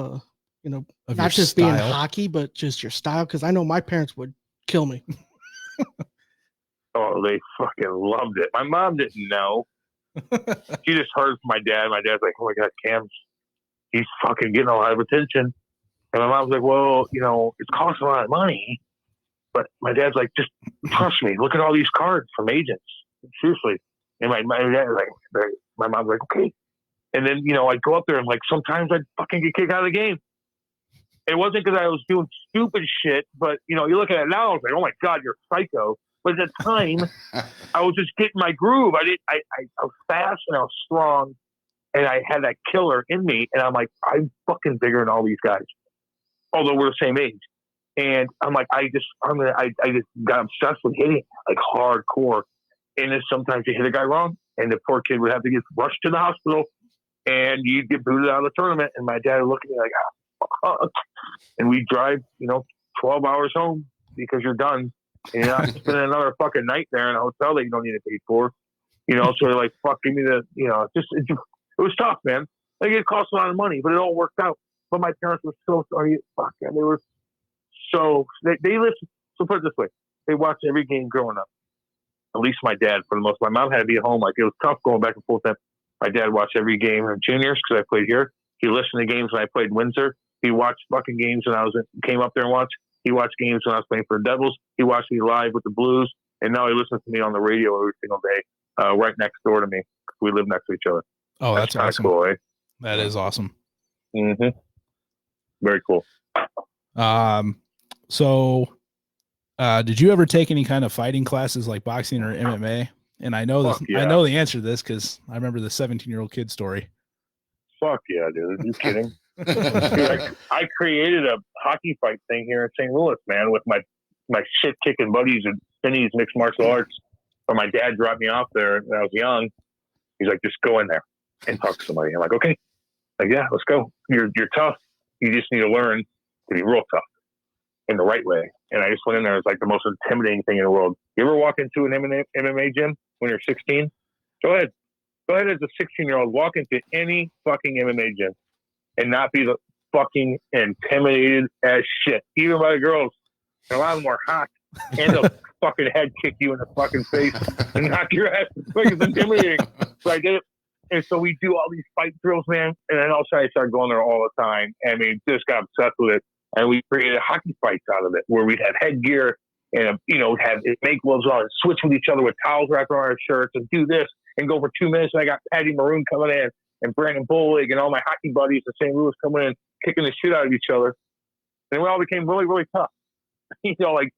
you know, Of not your just being style? hockey, but just your style? Because I know my parents would kill me. Oh, they fucking loved it. My mom didn't know. She just heard from my dad. My dad's like, oh my God, Cam's, he's fucking getting a lot of attention. And my mom's like, well, you know, it's costing a lot of money. But my dad's like, just trust me. Look at all these cards from agents. Seriously. And my dad's like, my mom's like, okay. And then, you know, I'd go up there and like, sometimes I'd fucking get kicked out of the game. It wasn't because I was doing stupid shit, but, you know, you look at it now, I was like, oh my God, you're psycho. But at the time, I was just getting my groove. I was fast and I was strong, and I had that killer in me. And I'm like, I'm fucking bigger than all these guys, although we're the same age. And I'm like, I just got obsessed with hitting like hardcore. And then sometimes you hit a guy wrong, and the poor kid would have to get rushed to the hospital, and you'd get booted out of the tournament. And my dad would look at me like, oh. And we drive, you know, 12 hours home because you're done. And you're not spending another fucking night there in a hotel that you don't need to pay for. You know, so they're like, fuck, give me the, you know, it was tough, man. Like, it cost a lot of money, but it all worked out. But my parents were so sorry. Fuck, and they were so, they listened. So put it this way, they watched every game growing up. At least my dad, for the most. My mom had to be at home. Like, it was tough going back and forth. My dad watched every game in juniors because I played here. He listened to games when I played in Windsor. He watched fucking games when came up there and watched. He watched games when I was playing for the Devils. He watched me live with the Blues. And now he listens to me on the radio every single day, right next door to me. We live next to each other. Oh, that's awesome. Cool, eh? That is awesome. Mm-hmm. Very cool. So did you ever take any kind of fighting classes like boxing or MMA? And I know I know the answer to this because I remember the 17-year-old kid story. Fuck yeah, dude. Are you kidding? Dude, I created a hockey fight thing here in St. Louis, man, with my shit kicking buddies and Finney's mixed martial arts. But my dad dropped me off there when I was young. He's like, just go in there and talk to somebody. I'm like, okay. Like, yeah, let's go. You're tough. You just need to learn to be real tough in the right way. And I just went in there. It's like the most intimidating thing in the world. You ever walk into an MMA gym when you're 16? Go ahead as a 16-year-old, walk into any fucking MMA gym and not be the fucking intimidated as shit, even by the girls. And a lot of them are hot, and they'll fucking head kick you in the fucking face and knock your ass. Like, it's intimidating. So I did it. And so we do all these fight drills, man. And then all of a sudden I started going there all the time. And we just got obsessed with it. And we created hockey fights out of it, where we'd have headgear and, you know, make gloves on and switch with each other with towels wrapped around our shirts and do this and go for 2 minutes. And I got Patty Maroon coming in and Brandon Bullig and all my hockey buddies in St. Louis coming in, kicking the shit out of each other. And we all became really, really tough. You know, like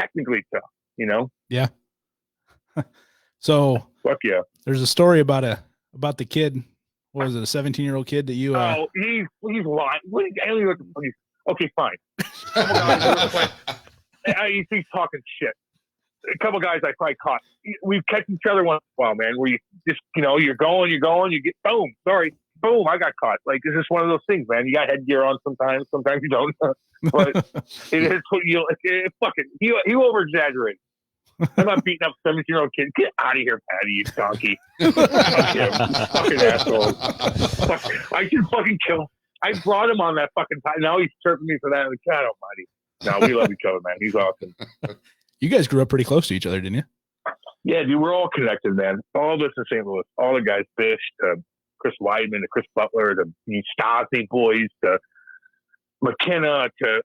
technically tough, you know? Yeah. So fuck yeah. There's a story about the kid. What was it, a 17-year-old kid that you Oh, he's lying. Okay, fine. He's talking shit. A couple guys I probably caught. We catch each other once in a while, man, where you just, you know, you're going, you get, boom, sorry, boom, I got caught. Like, it's just one of those things, man. You got headgear on sometimes you don't. But it is what you, fucking, he over-exaggerated. I'm not beating up 17-year-old kid. Get out of here, Patty, you donkey. Fucking asshole. I should fucking kill him. I brought him on that fucking time. Now he's serving me for that in the God almighty. No, we love each other, man. He's awesome. You guys grew up pretty close to each other, didn't you? Yeah, dude, we're all connected, man. All of us in St. Louis. All the guys, Fish, to Chris Weidman, to Chris Butler, to the Stasi boys, to McKenna, to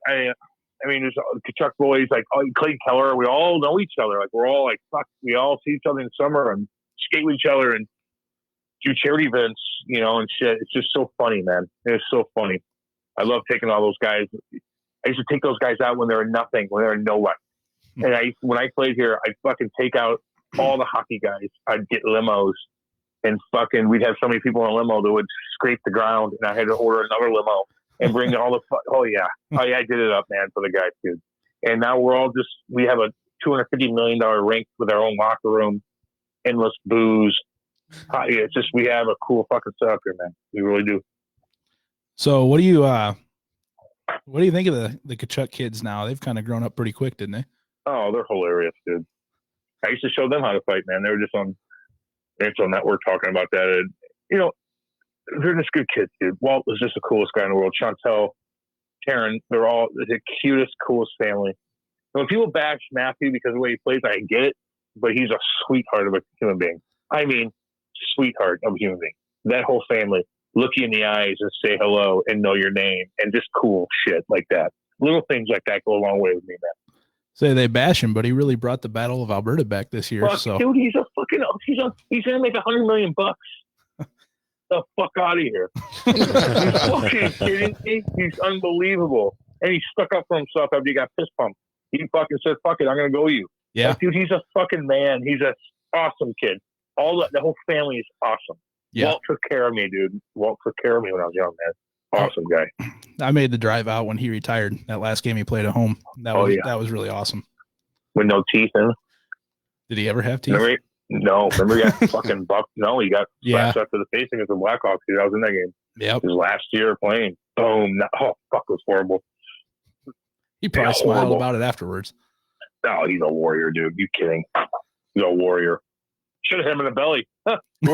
there's the Chuck boys, like Clayton Keller. We all know each other. Like we're all like fuck. We all see each other in the summer and skate with each other and do charity events, and shit. It's just so funny, man. It's so funny. I love taking all those guys. I used to take those guys out when they were nothing, when they were nowhere. And when I played here, I'd fucking take out all the hockey guys. I'd get limos and we'd have so many people in a limo that would scrape the ground, and I had to order another limo and bring all the I did it up, man, for the guys, dude. And now we have a $250 million rink with our own locker room, endless booze. It's just, we have a cool fucking setup here, man. We really do. So what do you think of the Kachuk kids now? They've kind of grown up pretty quick, didn't they? Oh, they're hilarious, dude. I used to show them how to fight, man. They were just on National Network talking about that. And, they're just good kids, dude. Walt was just the coolest guy in the world. Chantel, Karen, they're all the cutest, coolest family. And when people bash Matthew because of the way he plays, I get it, but he's a sweetheart of a human being. I mean, sweetheart of a human being. That whole family look you in the eyes and say hello and know your name and just cool shit like that. Little things like that go a long way with me, man. Say they bash him, but he really brought the Battle of Alberta back this year. Fuck, so dude, he's gonna make $100 million. The fuck out of here. You're fucking kidding me? He's unbelievable. And he stuck up for himself after he got fist pumped. He fucking said, fuck it, I'm gonna go you. Yeah. Like, dude, he's a fucking man. He's an awesome kid. The whole family is awesome. Yeah. Walt took care of me, dude. Walt took care of me when I was young, man. Awesome guy. I made the drive out when he retired. That last game he played at home. That was really awesome. With no teeth in. Did he ever have teeth? Remember he got fucking bucked? No, he got slashed after the face against the Blackhawks. Dude, I was in that game. Yep. His last year playing. Boom. Oh, fuck, it was horrible. He probably smiled about it afterwards. Oh, he's a warrior, dude. You kidding? He's a warrior. Should have hit him in the belly. He's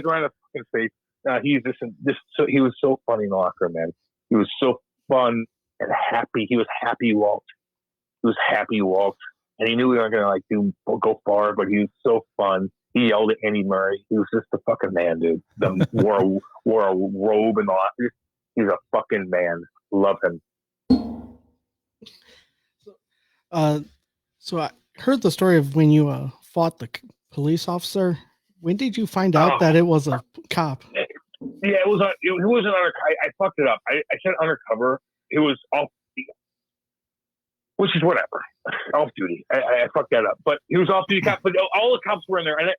around the fucking face. He was so funny in the locker room, man. He was so fun and happy. He was happy, Walt. And he knew we weren't gonna go far, but he was so fun. He yelled at Andy Murray. He was just a fucking man, dude. Wore a robe and all. He's a fucking man. Love him. So I heard the story of when you fought the police officer. When did you find out that it was a cop? Yeah, it wasn't undercover. I fucked it up. I said undercover. It was off, which is whatever. Off duty. I fucked that up. But he was off duty cop. But all the cops were in there, and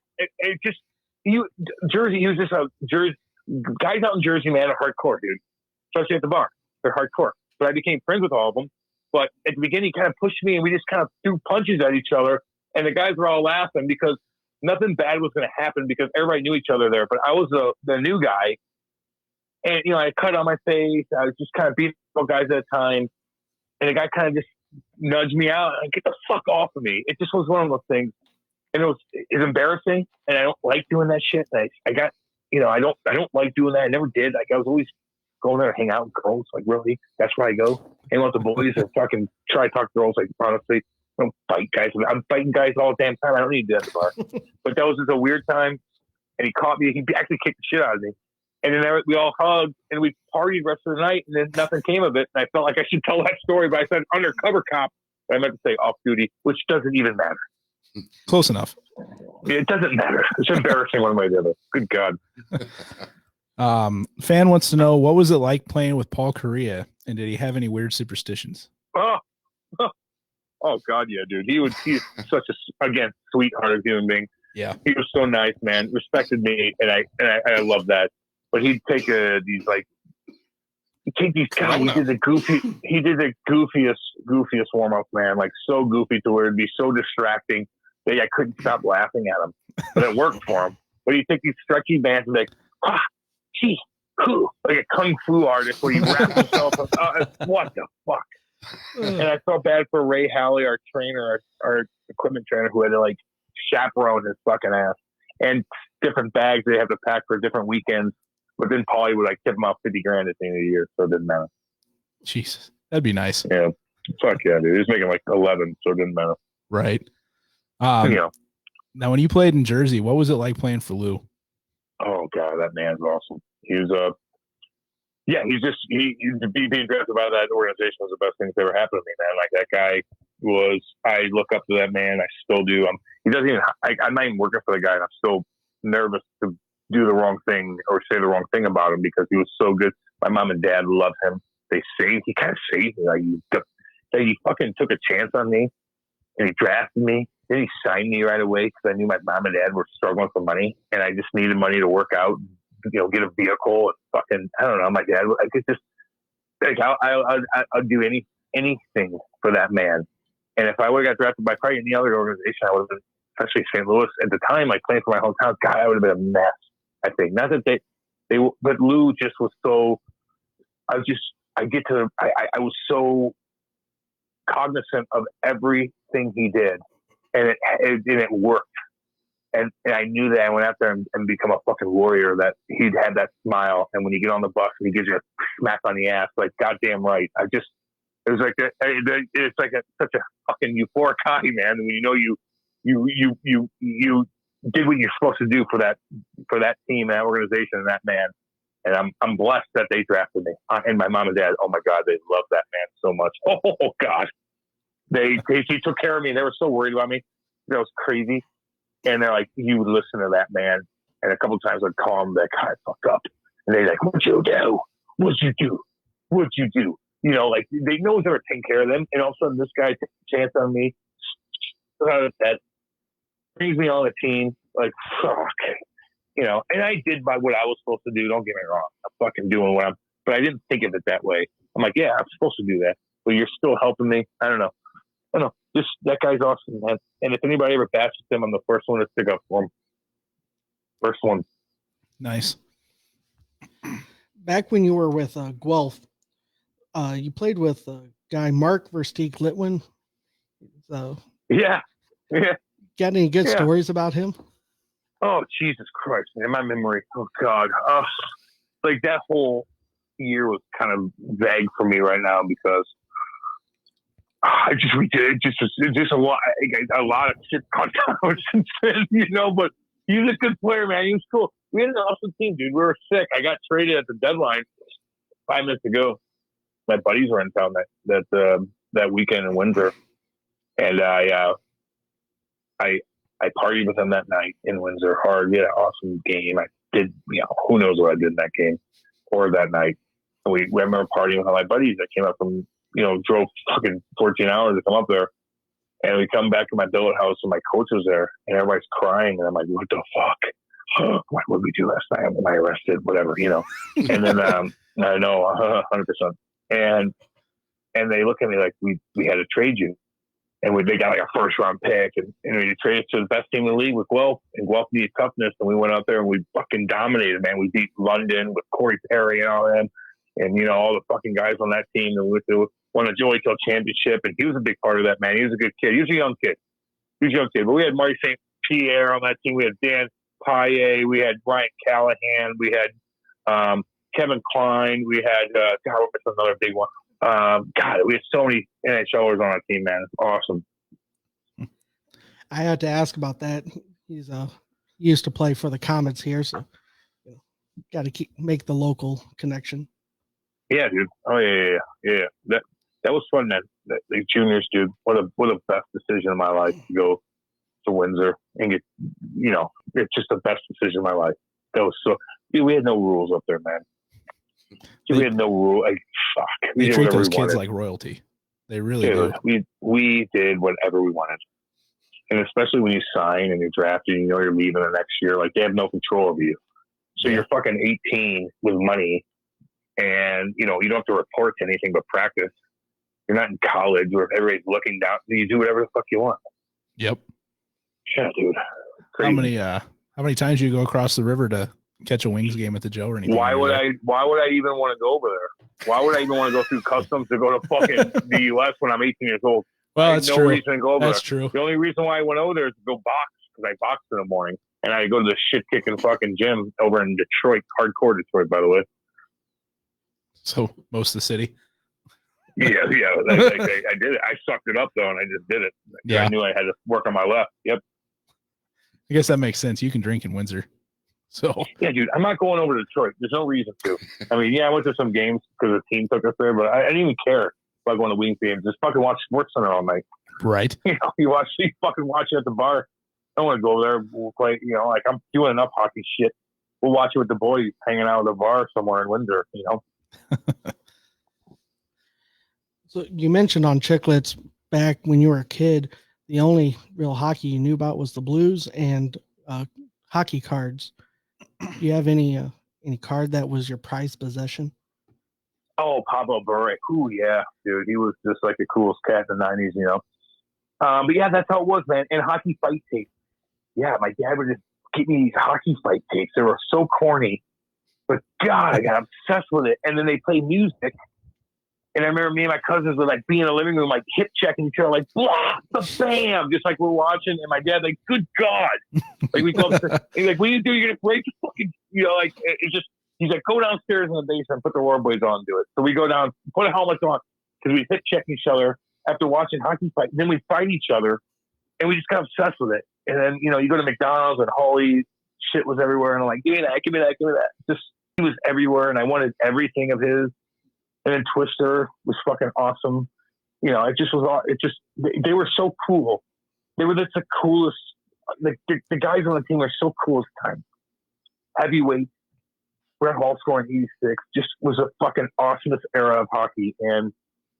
Jersey. He was just a Jersey guys out in Jersey, man, are hardcore, dude. Especially at the bar, they're hardcore. But I became friends with all of them. But at the beginning, he kind of pushed me, and we just kind of threw punches at each other. And the guys were all laughing because nothing bad was going to happen because everybody knew each other there. But I was the new guy, and I had cut on my face. I was just kind of beating guys at a time, and the guy kind of just nudged me out and get the fuck off of me. It just was one of those things, and it's embarrassing, and I don't like doing that shit. And I got I don't like doing that. I never did. Like I was always going there to hang out with girls. Like really, that's where I go. Hang out with the boys and fucking try to talk to girls. Like honestly, I don't fight guys. I'm fighting guys all the damn time. I don't need to do that at the bar. But that was just a weird time, and he caught me. He actually kicked the shit out of me. And then we all hugged and we partied the rest of the night, and then nothing came of it. And I felt like I should tell that story, but I said undercover cop. But I meant to say off duty, which doesn't even matter. Close enough. It doesn't matter. It's embarrassing one way or the other. Good God. Fan wants to know, what was it like playing with Paul Correa, and did he have any weird superstitions? Oh God, yeah, dude. He's such a sweethearted human being. Yeah, he was so nice, man. Respected me, and I love that. But he'd take these guys. He did the goofiest warm up, man. Like so goofy to where it'd be so distracting that I couldn't stop laughing at him. But it worked for him. But he'd take these stretchy bands and be like, gee, who? Like a kung fu artist where he wraps himself up. What the fuck? And I felt bad for Ray Halley, our trainer, our equipment trainer, who had to like chaperone his fucking ass. And different bags they have to pack for different weekends. But then Paulie would like tip him off $50,000 at the end of the year, so it didn't matter. Jesus, that'd be nice. Yeah. Fuck yeah, dude. He was making like 11, so it didn't matter. Right. Yeah. Now, when you played in Jersey, what was it like playing for Lou? Oh god, that man's awesome. He was being drafted by that organization was the best thing that's ever happened to me, man. Like that guy was. I look up to that man. I still do. He doesn't even. I'm not even working for the guy, and I'm still nervous to do the wrong thing or say the wrong thing about him because he was so good. My mom and dad love him. He kind of saved me. Like he fucking took a chance on me, and he drafted me. Then he signed me right away because I knew my mom and dad were struggling for money, and I just needed money to work out. Get a vehicle and fucking, I don't know. My dad, I could just, like, I'll do anything for that man. And if I would have got drafted by probably any other organization, I would have been, especially St. Louis at the time, like playing for my hometown, God, I would have been a mess, I think. Not that but Lou just was so, I was so cognizant of everything he did. And it worked. And I knew that I went out there and become a fucking warrior, that he'd had that smile. And when you get on the bus and he gives you a smack on the ass, like, goddamn right. It was like, it's like such a fucking euphoric high, man. When you know you did what you're supposed to do for that team, that organization, and that man. And I'm blessed that they drafted me. And my mom and dad, oh my God, they love that man so much. Oh God. They took care of me. They were so worried about me. That was crazy. And they're like, you would listen to that man. And a couple of times I'd call him, that guy fucked up. And they're like, what'd you do? What'd you do? What'd you do? You know, like, they know they were taking care of them. And all of a sudden, this guy takes a chance on me. That brings me on the team. Like, fuck. You know, and I did by what I was supposed to do. Don't get me wrong. I'm fucking doing but I didn't think of it that way. I'm like, yeah, I'm supposed to do that. But you're still helping me. I don't know. Just that guy's awesome, man. And if anybody ever bashes him, I'm the first one to stick up for him. First one. Nice. Back when you were with Guelph, you played with a guy, Mark Versteeg Litwin. So yeah. Got any good stories about him? Oh, Jesus Christ, man. My memory. Oh, God. Like that whole year was kind of vague for me right now because we did just a lot of shit gone down since then, you know, but he was a good player, man. He was cool. We had an awesome team, dude. We were sick. I got traded at the deadline 5 minutes ago. My buddies were in town that weekend in Windsor. And I partied with them that night in Windsor hard. We had an awesome game. I did, who knows what I did in that game or that night. And we remember partying with all my buddies that came up from, drove fucking 14 hours to come up there. And we come back to my billet house and my coach was there and everybody's crying. And I'm like, what the fuck? What did we do last night? Am I arrested? Whatever, And then I know 100%. And they look at me like we had to trade you. And they got like a first round pick and we traded to the best team in the league with Guelph, and Guelph needed toughness. And we went out there and we fucking dominated, man. We beat London with Corey Perry and all them. And, all the fucking guys on that team. And we won a Joey Hill championship. And he was a big part of that, man. He was a good kid. He was a young kid. But we had Marty St. Pierre on that team. We had Dan Paye. We had Brian Callahan. We had Kevin Klein. We had, what's another big one? God, we had so many NHLers on our team, man. It's awesome. I had to ask about that. He used to play for the Comets here, so got to make the local connection. Yeah, dude. Oh yeah. That was fun, man. The juniors, dude. What a best decision of my life to go to Windsor and get. It's just the best decision of my life. That was so. Dude, we had no rules up there, man. We had no rule. Like, fuck. They treat those kids like royalty. They really do. We did whatever we wanted. And especially when you sign and you're drafted and you're leaving the next year, like they have no control over you. So you're fucking 18 with money and, you don't have to report to anything but practice. You're not in college where everybody's looking down. You do whatever the fuck you want. Yep. Yeah, dude. Crazy. How many times do you go across the river to catch a Wings game at the Joe or anything? Why would I even want to go over there? Why would I even want to go through customs to go to fucking the U.S. when I'm 18 years old? Well, that's no true. Reason to go over that's there. true. The only reason why I went over there is to go box because I boxed in the morning and I go to the shit kicking fucking gym over in Detroit, hardcore Detroit, by the way. So most of the city. Like, I did it. I sucked it up though, and I just did it. Yeah. I knew I had to work on my left. Yep. I guess that makes sense. You can drink in Windsor. So yeah, dude, I'm not going over to Detroit. There's no reason to. I mean, yeah, I went to some games because the team took us there, but I didn't even care about going to Wings games. Just fucking watch Sports Center all night. Right. You fucking watch it at the bar. I don't want to go over there. We'll play. Like I'm doing enough hockey shit. We'll watch it with the boys hanging out at the bar somewhere in Windsor. So you mentioned on Chicklets back when you were a kid, the only real hockey you knew about was the Blues and hockey cards. Do you have any card that was your prized possession? Oh, Pablo Bure. Ooh, yeah, dude. He was just like the coolest cat in the 90s, But yeah, that's how it was, man. And hockey fight tapes. Yeah, my dad would just get me these hockey fight tapes. They were so corny. But God, I got obsessed with it. And then they play music. And I remember me and my cousins would like be in the living room, like hip checking each other, like blah, bam, just like we're watching. And my dad, like, good God, like we called, he's like, what do you do? You're gonna break your fucking, like it's just. He's like, go downstairs in the basement, put the rollerblades on, and do it. So we go down, put a helmet on, because we hip check each other after watching hockey fight. And then we fight each other, and we just got obsessed with it. And then you go to McDonald's and Holly shit was everywhere, and I'm like, give me that, give me that, give me that. Just he was everywhere, and I wanted everything of his. And then Twister was fucking awesome. It just was. It just they were so cool. They were just the coolest. The guys on the team were so cool at the time. Heavyweight. Brett Hall scoring 86 just was a fucking awesomest era of hockey, and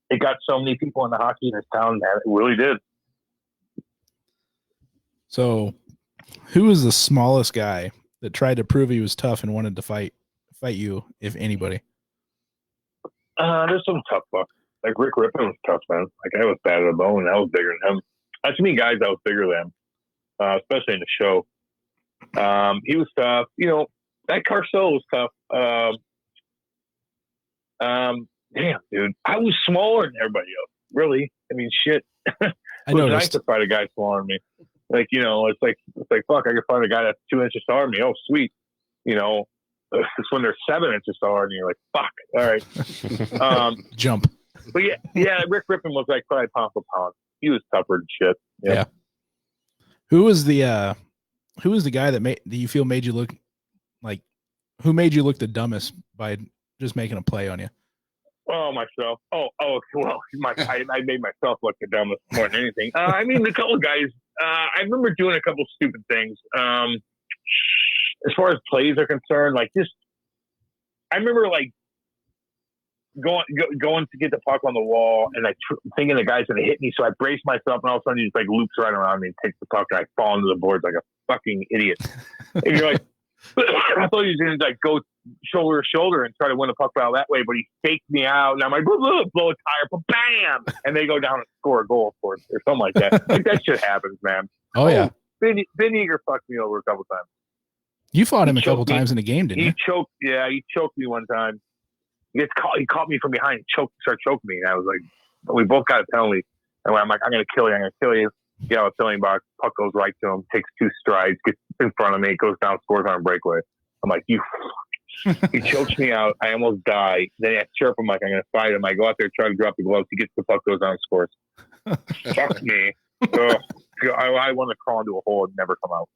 it got so many people in the hockey in this town, man. It really did. So, who was the smallest guy that tried to prove he was tough and wanted to fight you, if anybody? There's some tough fucks. Like Rick Rippon was tough, man. Like I was bad at the bone, and I was bigger than him. That's many guys I was bigger than, especially in the show. He was tough. That Carcel was tough. Damn, dude. I was smaller than everybody else. Really. I mean, shit. It was nice to fight a guy smaller than me. Like, it's like, fuck, I could find a guy that's 2 inches taller than me. Oh, sweet. It's when they're 7 inches taller and you're like, fuck. All right. Jump. But yeah, Rick Rippon was like probably pound for pound. He was tougher than shit. Yeah. Who was the guy that you feel made you look like, who made you look the dumbest by just making a play on you? Oh, myself. Oh, well, I made myself look the dumbest more than anything. I mean, a couple of guys, I remember doing a couple stupid things. As far as plays are concerned, like just, I remember like going to get the puck on the wall and like thinking the guy's going to hit me. So I brace myself and all of a sudden he just like loops right around me and takes the puck and I fall into the boards like a fucking idiot. And you're like, I thought he was going to like go shoulder to shoulder and try to win the puck battle that way, but he faked me out and I'm like, blow a tire, but bam! And they go down and score a goal, of course, or something like that. Like that shit happens, man. Oh yeah. Ben Eager fucked me over a couple times. You fought him a couple times in the game, didn't you? He choked me one time. He caught me from behind and started choking me. And I was like, we both got a penalty. And I'm like, I'm going to kill you. Get out of the penalty box. Puck goes right to him, takes 2 strides, gets in front of me, goes down, scores on a breakaway. I'm like, you fuck. He chokes me out. I almost die. Then I chirp him like I'm going to fight him. I go out there, try to drop the gloves. He gets the puck, goes down, and scores. Fuck me. I want to crawl into a hole and never come out.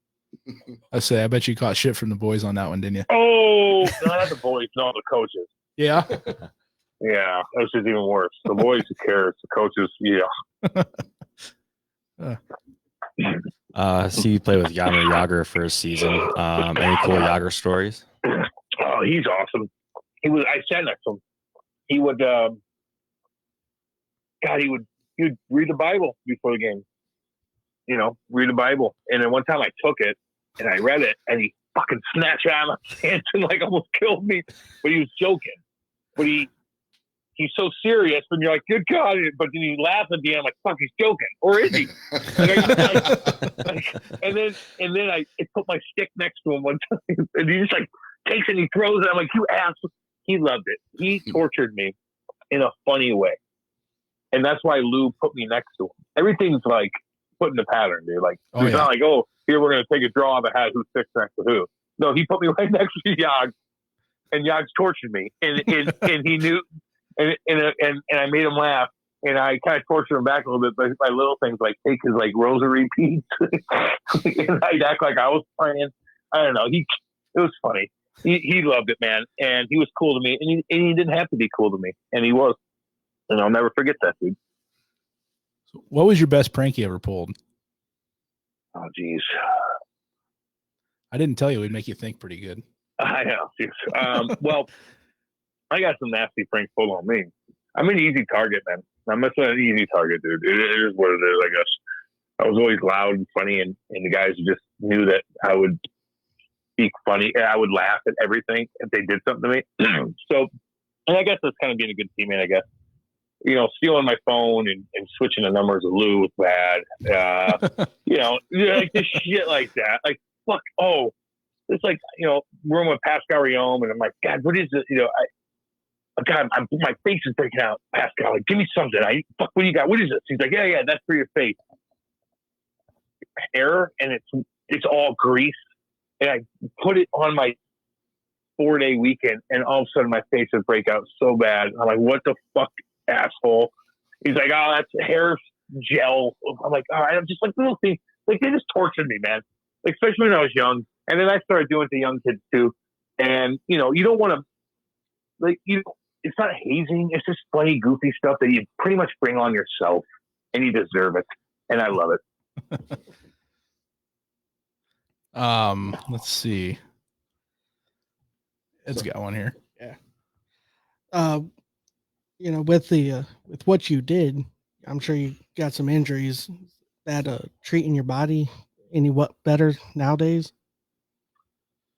I bet you caught shit from the boys on that one, didn't you? Oh, not the boys, no, the coaches. Yeah. Yeah, that's just even worse. The boys, who cares? The coaches, yeah. See you play with Jaromir Jagr for a season. Any cool Jagr stories? Oh, he's awesome. I sat next to him. He would, he would read the Bible before the game. Read the Bible. And then one time I took it and I read it and he fucking snatched it out of my hands and like almost killed me. But he was joking. But he's so serious when you're like, good God. But then he laughs at the end, like, fuck, he's joking. Or is he? And then I put my stick next to him one time and he just like takes it and he throws it. I'm like, you ass. He loved it. He tortured me in a funny way. And that's why Lou put me next to him. Everything's like, put in the pattern, dude. Like, it's not like, oh, here we're going to take a draw of a hat who sits next to who. No, he put me right next to Yag, and Yag's tortured me. And he knew and I made him laugh, and I kind of tortured him back a little bit by little things like take his like rosary beads, and I'd act like I was praying. I don't know. It was funny. He loved it, man, and he was cool to me, and he didn't have to be cool to me, and he was, and I'll never forget that, dude. What was your best prank you ever pulled? Oh, geez. I didn't tell you we'd make you think pretty good. I know. Well, I got some nasty pranks pulled on me. I'm an easy target, man. I'm an easy target, dude. It is what it is, I guess. I was always loud and funny, and the guys just knew that I would be funny. I would laugh at everything if they did something to me. So, and I guess that's kind of being a good teammate, I guess. You know, stealing my phone and switching the numbers of Lou was bad. You know, like just shit like that. Like, fuck, oh, it's like, you know, room with Pascal Riom, and I'm like, God, what is it? You know, God, my face is breaking out, Pascal. Like, give me something. Fuck, what do you got? What is this? He's like, yeah, that's for your face. Hair, and it's all grease. And I put it on my 4-day weekend, and all of a sudden my face would break out so bad. I'm like, what the fuck, asshole? He's like, oh, that's hair gel. I'm like, all right, I'm just like little things. Like, they just tortured me, man. Like, especially when I was young. And then I started doing it to young kids too. And, you know, you don't want to, like, it's not hazing. It's just funny, goofy stuff that you pretty much bring on yourself, and you deserve it. And I love it. Let's see. Ed's got one here. Yeah. You know, with what you did, I'm sure you got some injuries. That treating your body any better nowadays?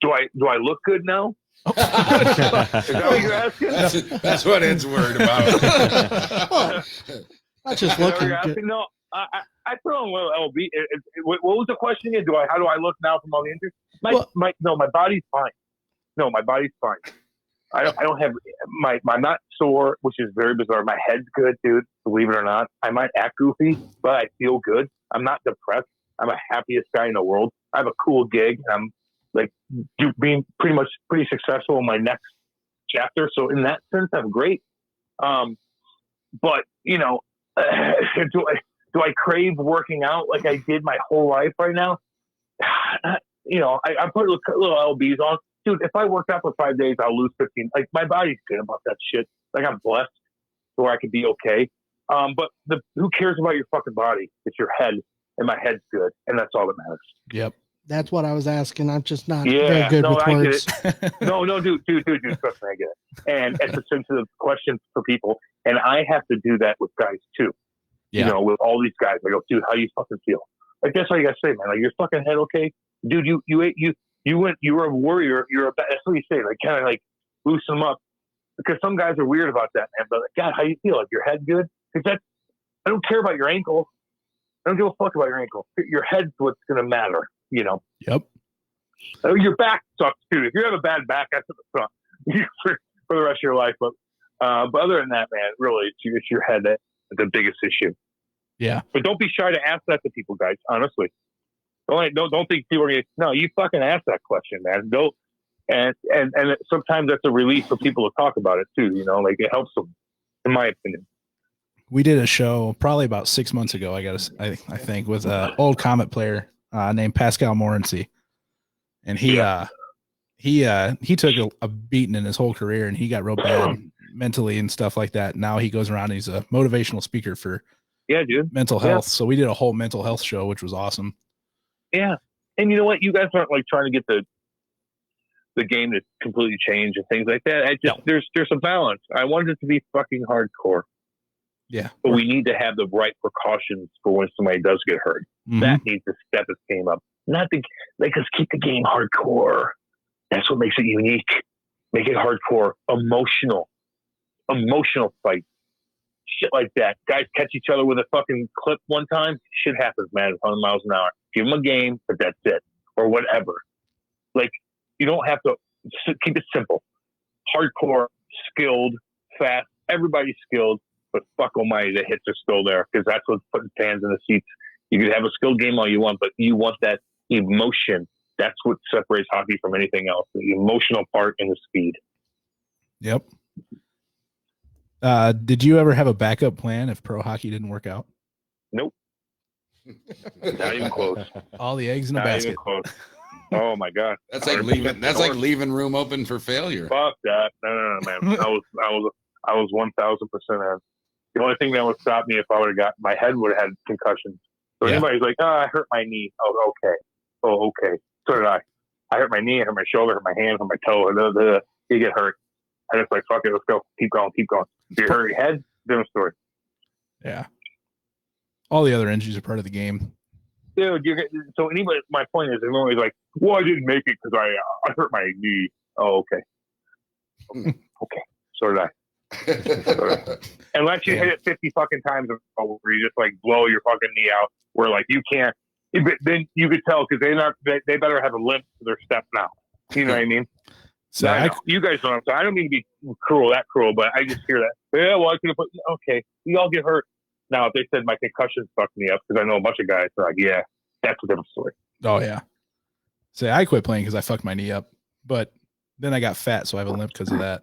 Do I look good now? Is that what you're asking? That's what Ed's worried about. Well, not just looking good. No, I put on a little LB. What was the question again? How do I look now from all the injuries? My body's fine. No, my body's fine. I don't have I'm not sore, which is very bizarre. My head's good, dude. Believe it or not, I might act goofy, but I feel good. I'm not depressed. I'm the happiest guy in the world. I have a cool gig. I'm like being pretty successful in my next chapter. So in that sense, I'm great. But you know, do I crave working out like I did my whole life right now? You know, I put little LBs on. Dude, if I worked out for 5 days, I'll lose 15. Like, my body's good about that shit. Like, I'm blessed where I could be okay. But who cares about your fucking body? It's your head, and my head's good, and that's all that matters. Yep. That's what I was asking. I'm just not very good with words. No, dude, trust me, I get it. And it's a sensitive question for people, and I have to do that with guys too. Yeah. You know, with all these guys, I go, dude, how do you fucking feel? Like, that's all you gotta say, man. Like, your fucking head okay? Dude, you were a warrior. That's what you say. Like, kind of like loosen them up, because some guys are weird about that, man. But like, God, how you feel? Like, your head good? Because I don't care about your ankle. I don't give a fuck about your ankle. Your head's what's gonna matter. You know. Yep. Your back sucks too. If you have a bad back, that's what sucks for the rest of your life. But other than that, man, really, it's your head that's the biggest issue. Yeah. But don't be shy to ask that to people, guys. Honestly. Don't think people are going to, no, you fucking ask that question, man. Go, and sometimes that's a relief for people to talk about it too. You know, like, it helps them, in my opinion. We did a show probably about 6 months ago. I think with an old Comet player named Pascal Morency, and he took a beating in his whole career, and he got real bad mentally and stuff like that. Now he goes around and he's a motivational speaker for mental health. So we did a whole mental health show, which was awesome. Yeah. And you know what? You guys aren't like trying to get the game to completely change and things like that. There's a balance. I wanted it to be fucking hardcore. Yeah. But we need to have the right precautions for when somebody does get hurt. Mm-hmm. That needs to step its game up. Not to make us keep the game hardcore. That's what makes it unique. Make it hardcore. Emotional fight. Shit like that. Guys catch each other with a fucking clip one time. Shit happens, man. 100 miles an hour. Give them a game, but that's it. Or whatever. Like, you don't have to keep it simple. Hardcore, skilled, fast. Everybody's skilled, but fuck almighty, the hits are still there, because that's what's putting fans in the seats. You can have a skilled game all you want, but you want that emotion. That's what separates hockey from anything else. The emotional part and the speed. Yep. Did you ever have a backup plan if pro hockey didn't work out? Nope. Not even close. All the eggs in a Not basket. even close. Oh my god. That's like leaving. That's like leaving room open for failure. Fuck that. No, man. I was 1,000% in. The only thing that would stop me if I would have got my head would have had concussions. So anybody's like, I hurt my knee. Oh, okay. Oh, okay. So did I. I hurt my knee, I hurt my shoulder, hurt my hand, hurt my toe. You get hurt. I just like, fuck it, let's go. Keep going. If you hurt your head, different story. Yeah. All the other injuries are part of the game. Dude, so anybody, my point is, everybody's like, well, I didn't make it because I hurt my knee. Oh, okay. Okay. So did I. Unless you hit it 50 fucking times where you just like blow your fucking knee out, where like you can't, then you could tell because they better have a limp to their step now. You know what I mean? So you guys don't. So I don't mean to be that cruel, but I just hear that. Yeah, well, I could have put. Okay, we all get hurt. Now, if they said my concussion fucked me up, because I know a bunch of guys are like, yeah, that's a different story. Oh yeah. Say I quit playing because I fucked my knee up, but then I got fat, so I have a limp because of that.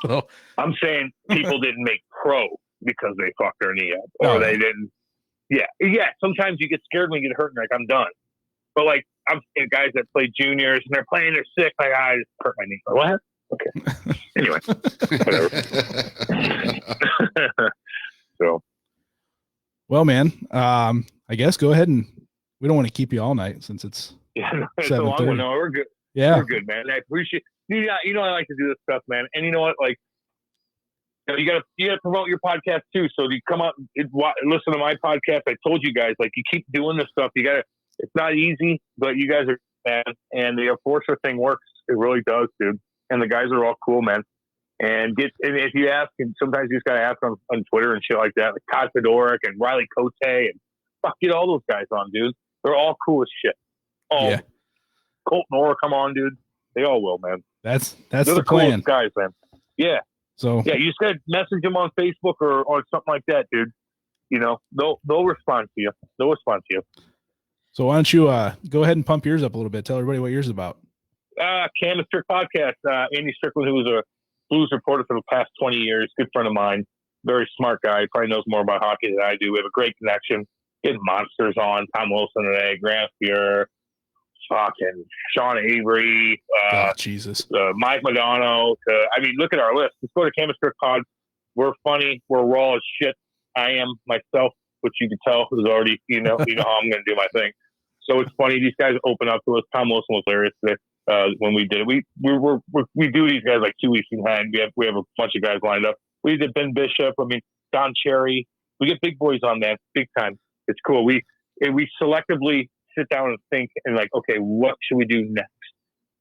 So I'm saying people didn't make pro because they fucked their knee up, or they didn't. Yeah. Sometimes you get scared when you get hurt, and like I'm done. But like I'm seeing guys that play juniors and they're playing, they're sick. Like I just hurt my knee. Like, what? Okay. Anyway, whatever. So, well, man, I guess go ahead and we don't want to keep you all night since it's it's a long one. No, we're good. Yeah, we're good, man. I appreciate. You know, I like to do this stuff, man. And you know what? Like, you gotta promote your podcast too. So you come out and listen to my podcast. I told you guys, like, you keep doing this stuff. You gotta. It's not easy, but you guys are, man. And the Enforcer thing works. It really does, dude. And the guys are all cool, man. And if you ask, and sometimes you just gotta ask on Twitter and shit like that, like Todd Fedoric and Riley Cote and get all those guys on, dude. They're all cool as shit. Oh, Colt Nora, come on, dude. They all will, man. That's They're the the plan, coolest guys, man. Yeah. So yeah, you just gotta message them on Facebook or something like that, dude. You know, they'll respond to you. They'll respond to you. So why don't you go ahead and pump yours up a little bit? Tell everybody what yours is about. Cam and Strick podcast. Andy Strickland, who was a Blues reporter for the past 20 years, good friend of mine, very smart guy, probably knows more about hockey than I do. We have a great connection. Getting monsters on, Tom Wilson today, Grant Fuhr, fucking Sean Avery, Jesus, Mike Madonna. Look at our list. Let's go to Cam and Strick pod. We're funny. We're raw as shit. I am myself, which you can tell is already, you know how I'm going to do my thing. So it's funny. These guys open up to us. Tom Wilson was hilarious today. When we did it, we do these guys like 2 weeks behind. We have a bunch of guys lined up. We did Ben Bishop. Don Cherry. We get big boys on that big time. It's cool. We selectively sit down and think and like, okay, what should we do next?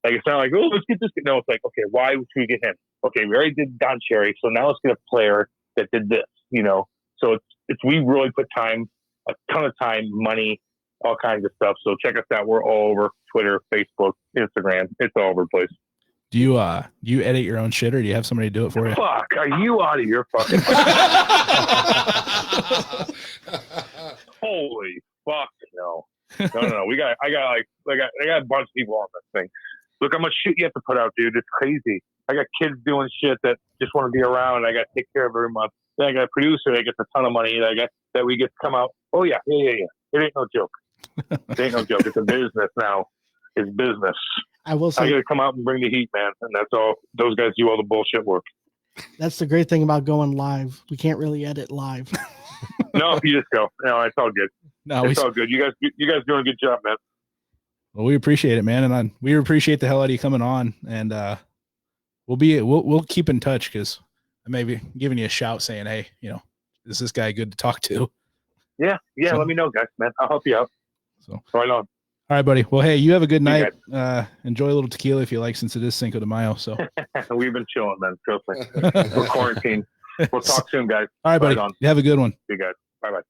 Like it's not like, oh, let's get this. No, it's like, okay, why should we get him? Okay, we already did Don Cherry, so now let's get a player that did this. So it's we really put time, a ton of time, money, all kinds of stuff. So check us out. We're all over Twitter, Facebook, Instagram. It's all over the place. Do you edit your own shit or do you have somebody do it for you? Fuck, are you out of your fucking holy fuck no. I got a bunch of people on this thing. Look how much shit you have to put out, dude. It's crazy. I got kids doing shit that just want to be around. I got to take care of every month. Then I got a producer that gets a ton of money that we get to come out. Oh yeah. It ain't no joke. It ain't no joke. It's a business now. It's business. I will say, I got to come out and bring the heat, man. And that's all. Those guys do all the bullshit work. That's the great thing about going live. We can't really edit live. No, you just go. No, it's all good. No, it's all good. You guys doing a good job, man. Well, we appreciate it, man, and we appreciate the hell out of you coming on. And we'll keep in touch because I may be giving you a shout saying, hey, is this guy good to talk to? Yeah. So, let me know, guys, man. I'll help you out. So right on. All right, buddy. Well, hey, you have a good night. Enjoy a little tequila if you like, since it is Cinco de Mayo. So we've been chilling, man. Trust me. We're quarantined. We'll talk soon, guys. All right, buddy. You have a good one. See you guys. Bye-bye.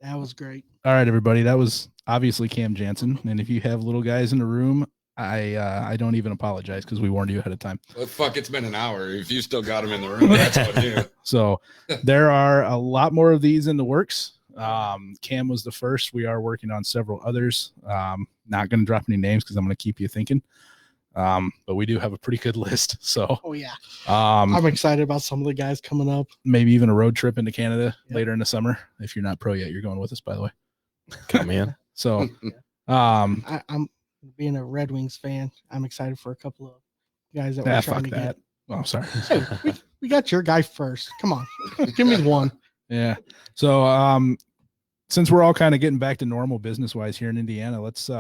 That was great. All right, everybody. That was obviously Cam Janssen. And if you have little guys in the room, I don't even apologize because we warned you ahead of time. Well, fuck, it's been an hour. If you still got them in the room, that's on you. So there are a lot more of these in the works. Cam was the first. We are working on several others. Not going to drop any names because I'm going to keep you thinking. But we do have a pretty good list. So Oh yeah, um, I'm excited about some of the guys coming up. maybe even a road trip into Canada Yep. later in the summer. If you're not pro yet, you're going with us, by the way. Count me in. So I'm being a Red Wings fan. I'm excited for a couple of guys that we're trying fuck to that. Oh, sorry. get. Hey, we got your guy first. Come on, give me one. Yeah. So since we're all kind of getting back to normal business wise here in Indiana, let's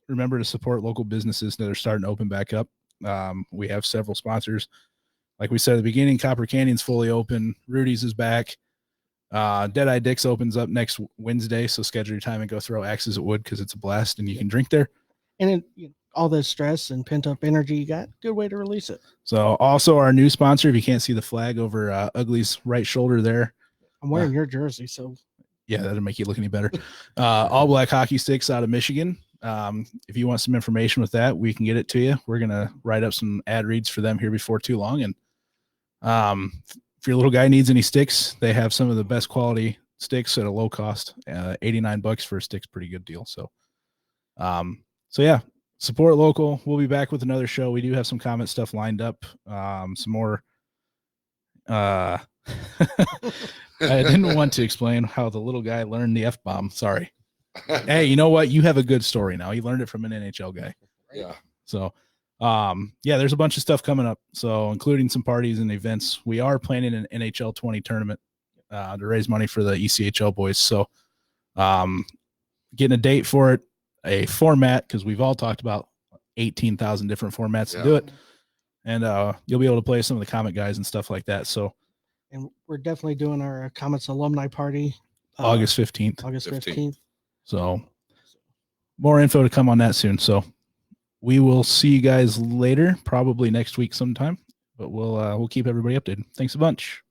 remember to support local businesses that are starting to open back up. We have several sponsors. Like we said at the beginning, Copper Canyon's fully open. Rudy's is back. Deadeye Dick's opens up next Wednesday, so schedule your time and go throw axes at wood because it's a blast and you can drink there. And all the stress and pent up energy you got, good way to release it. So also our new sponsor, if you can't see the flag over Ugly's right shoulder there. I'm wearing your jersey, so Yeah, that'll make you look any better. All Black Hockey Sticks out of Michigan. If you want some information with that, we can get it to you. We're going to write up some ad reads for them here before too long. And if your little guy needs any sticks, they have some of the best quality sticks at a low cost. $89 for a stick's pretty good deal. So yeah, support local. We'll be back with another show. We do have some comment stuff lined up. Some more. I didn't want to explain how the little guy learned the F-bomb. Sorry. Hey, you know what? You have a good story now. He learned it from an NHL guy. Yeah. So, yeah, there's a bunch of stuff coming up. So, including some parties and events. We are planning an NHL 20 tournament to raise money for the ECHL boys. So, getting a date for it, a format, because we've all talked about 18,000 different formats to do it. And you'll be able to play some of the comic guys and stuff like that. So, and we're definitely doing our Comets alumni party August 15th. August 15th. So more info to come on that soon. So we will see you guys later, probably next week sometime, but we'll keep everybody updated. Thanks a bunch.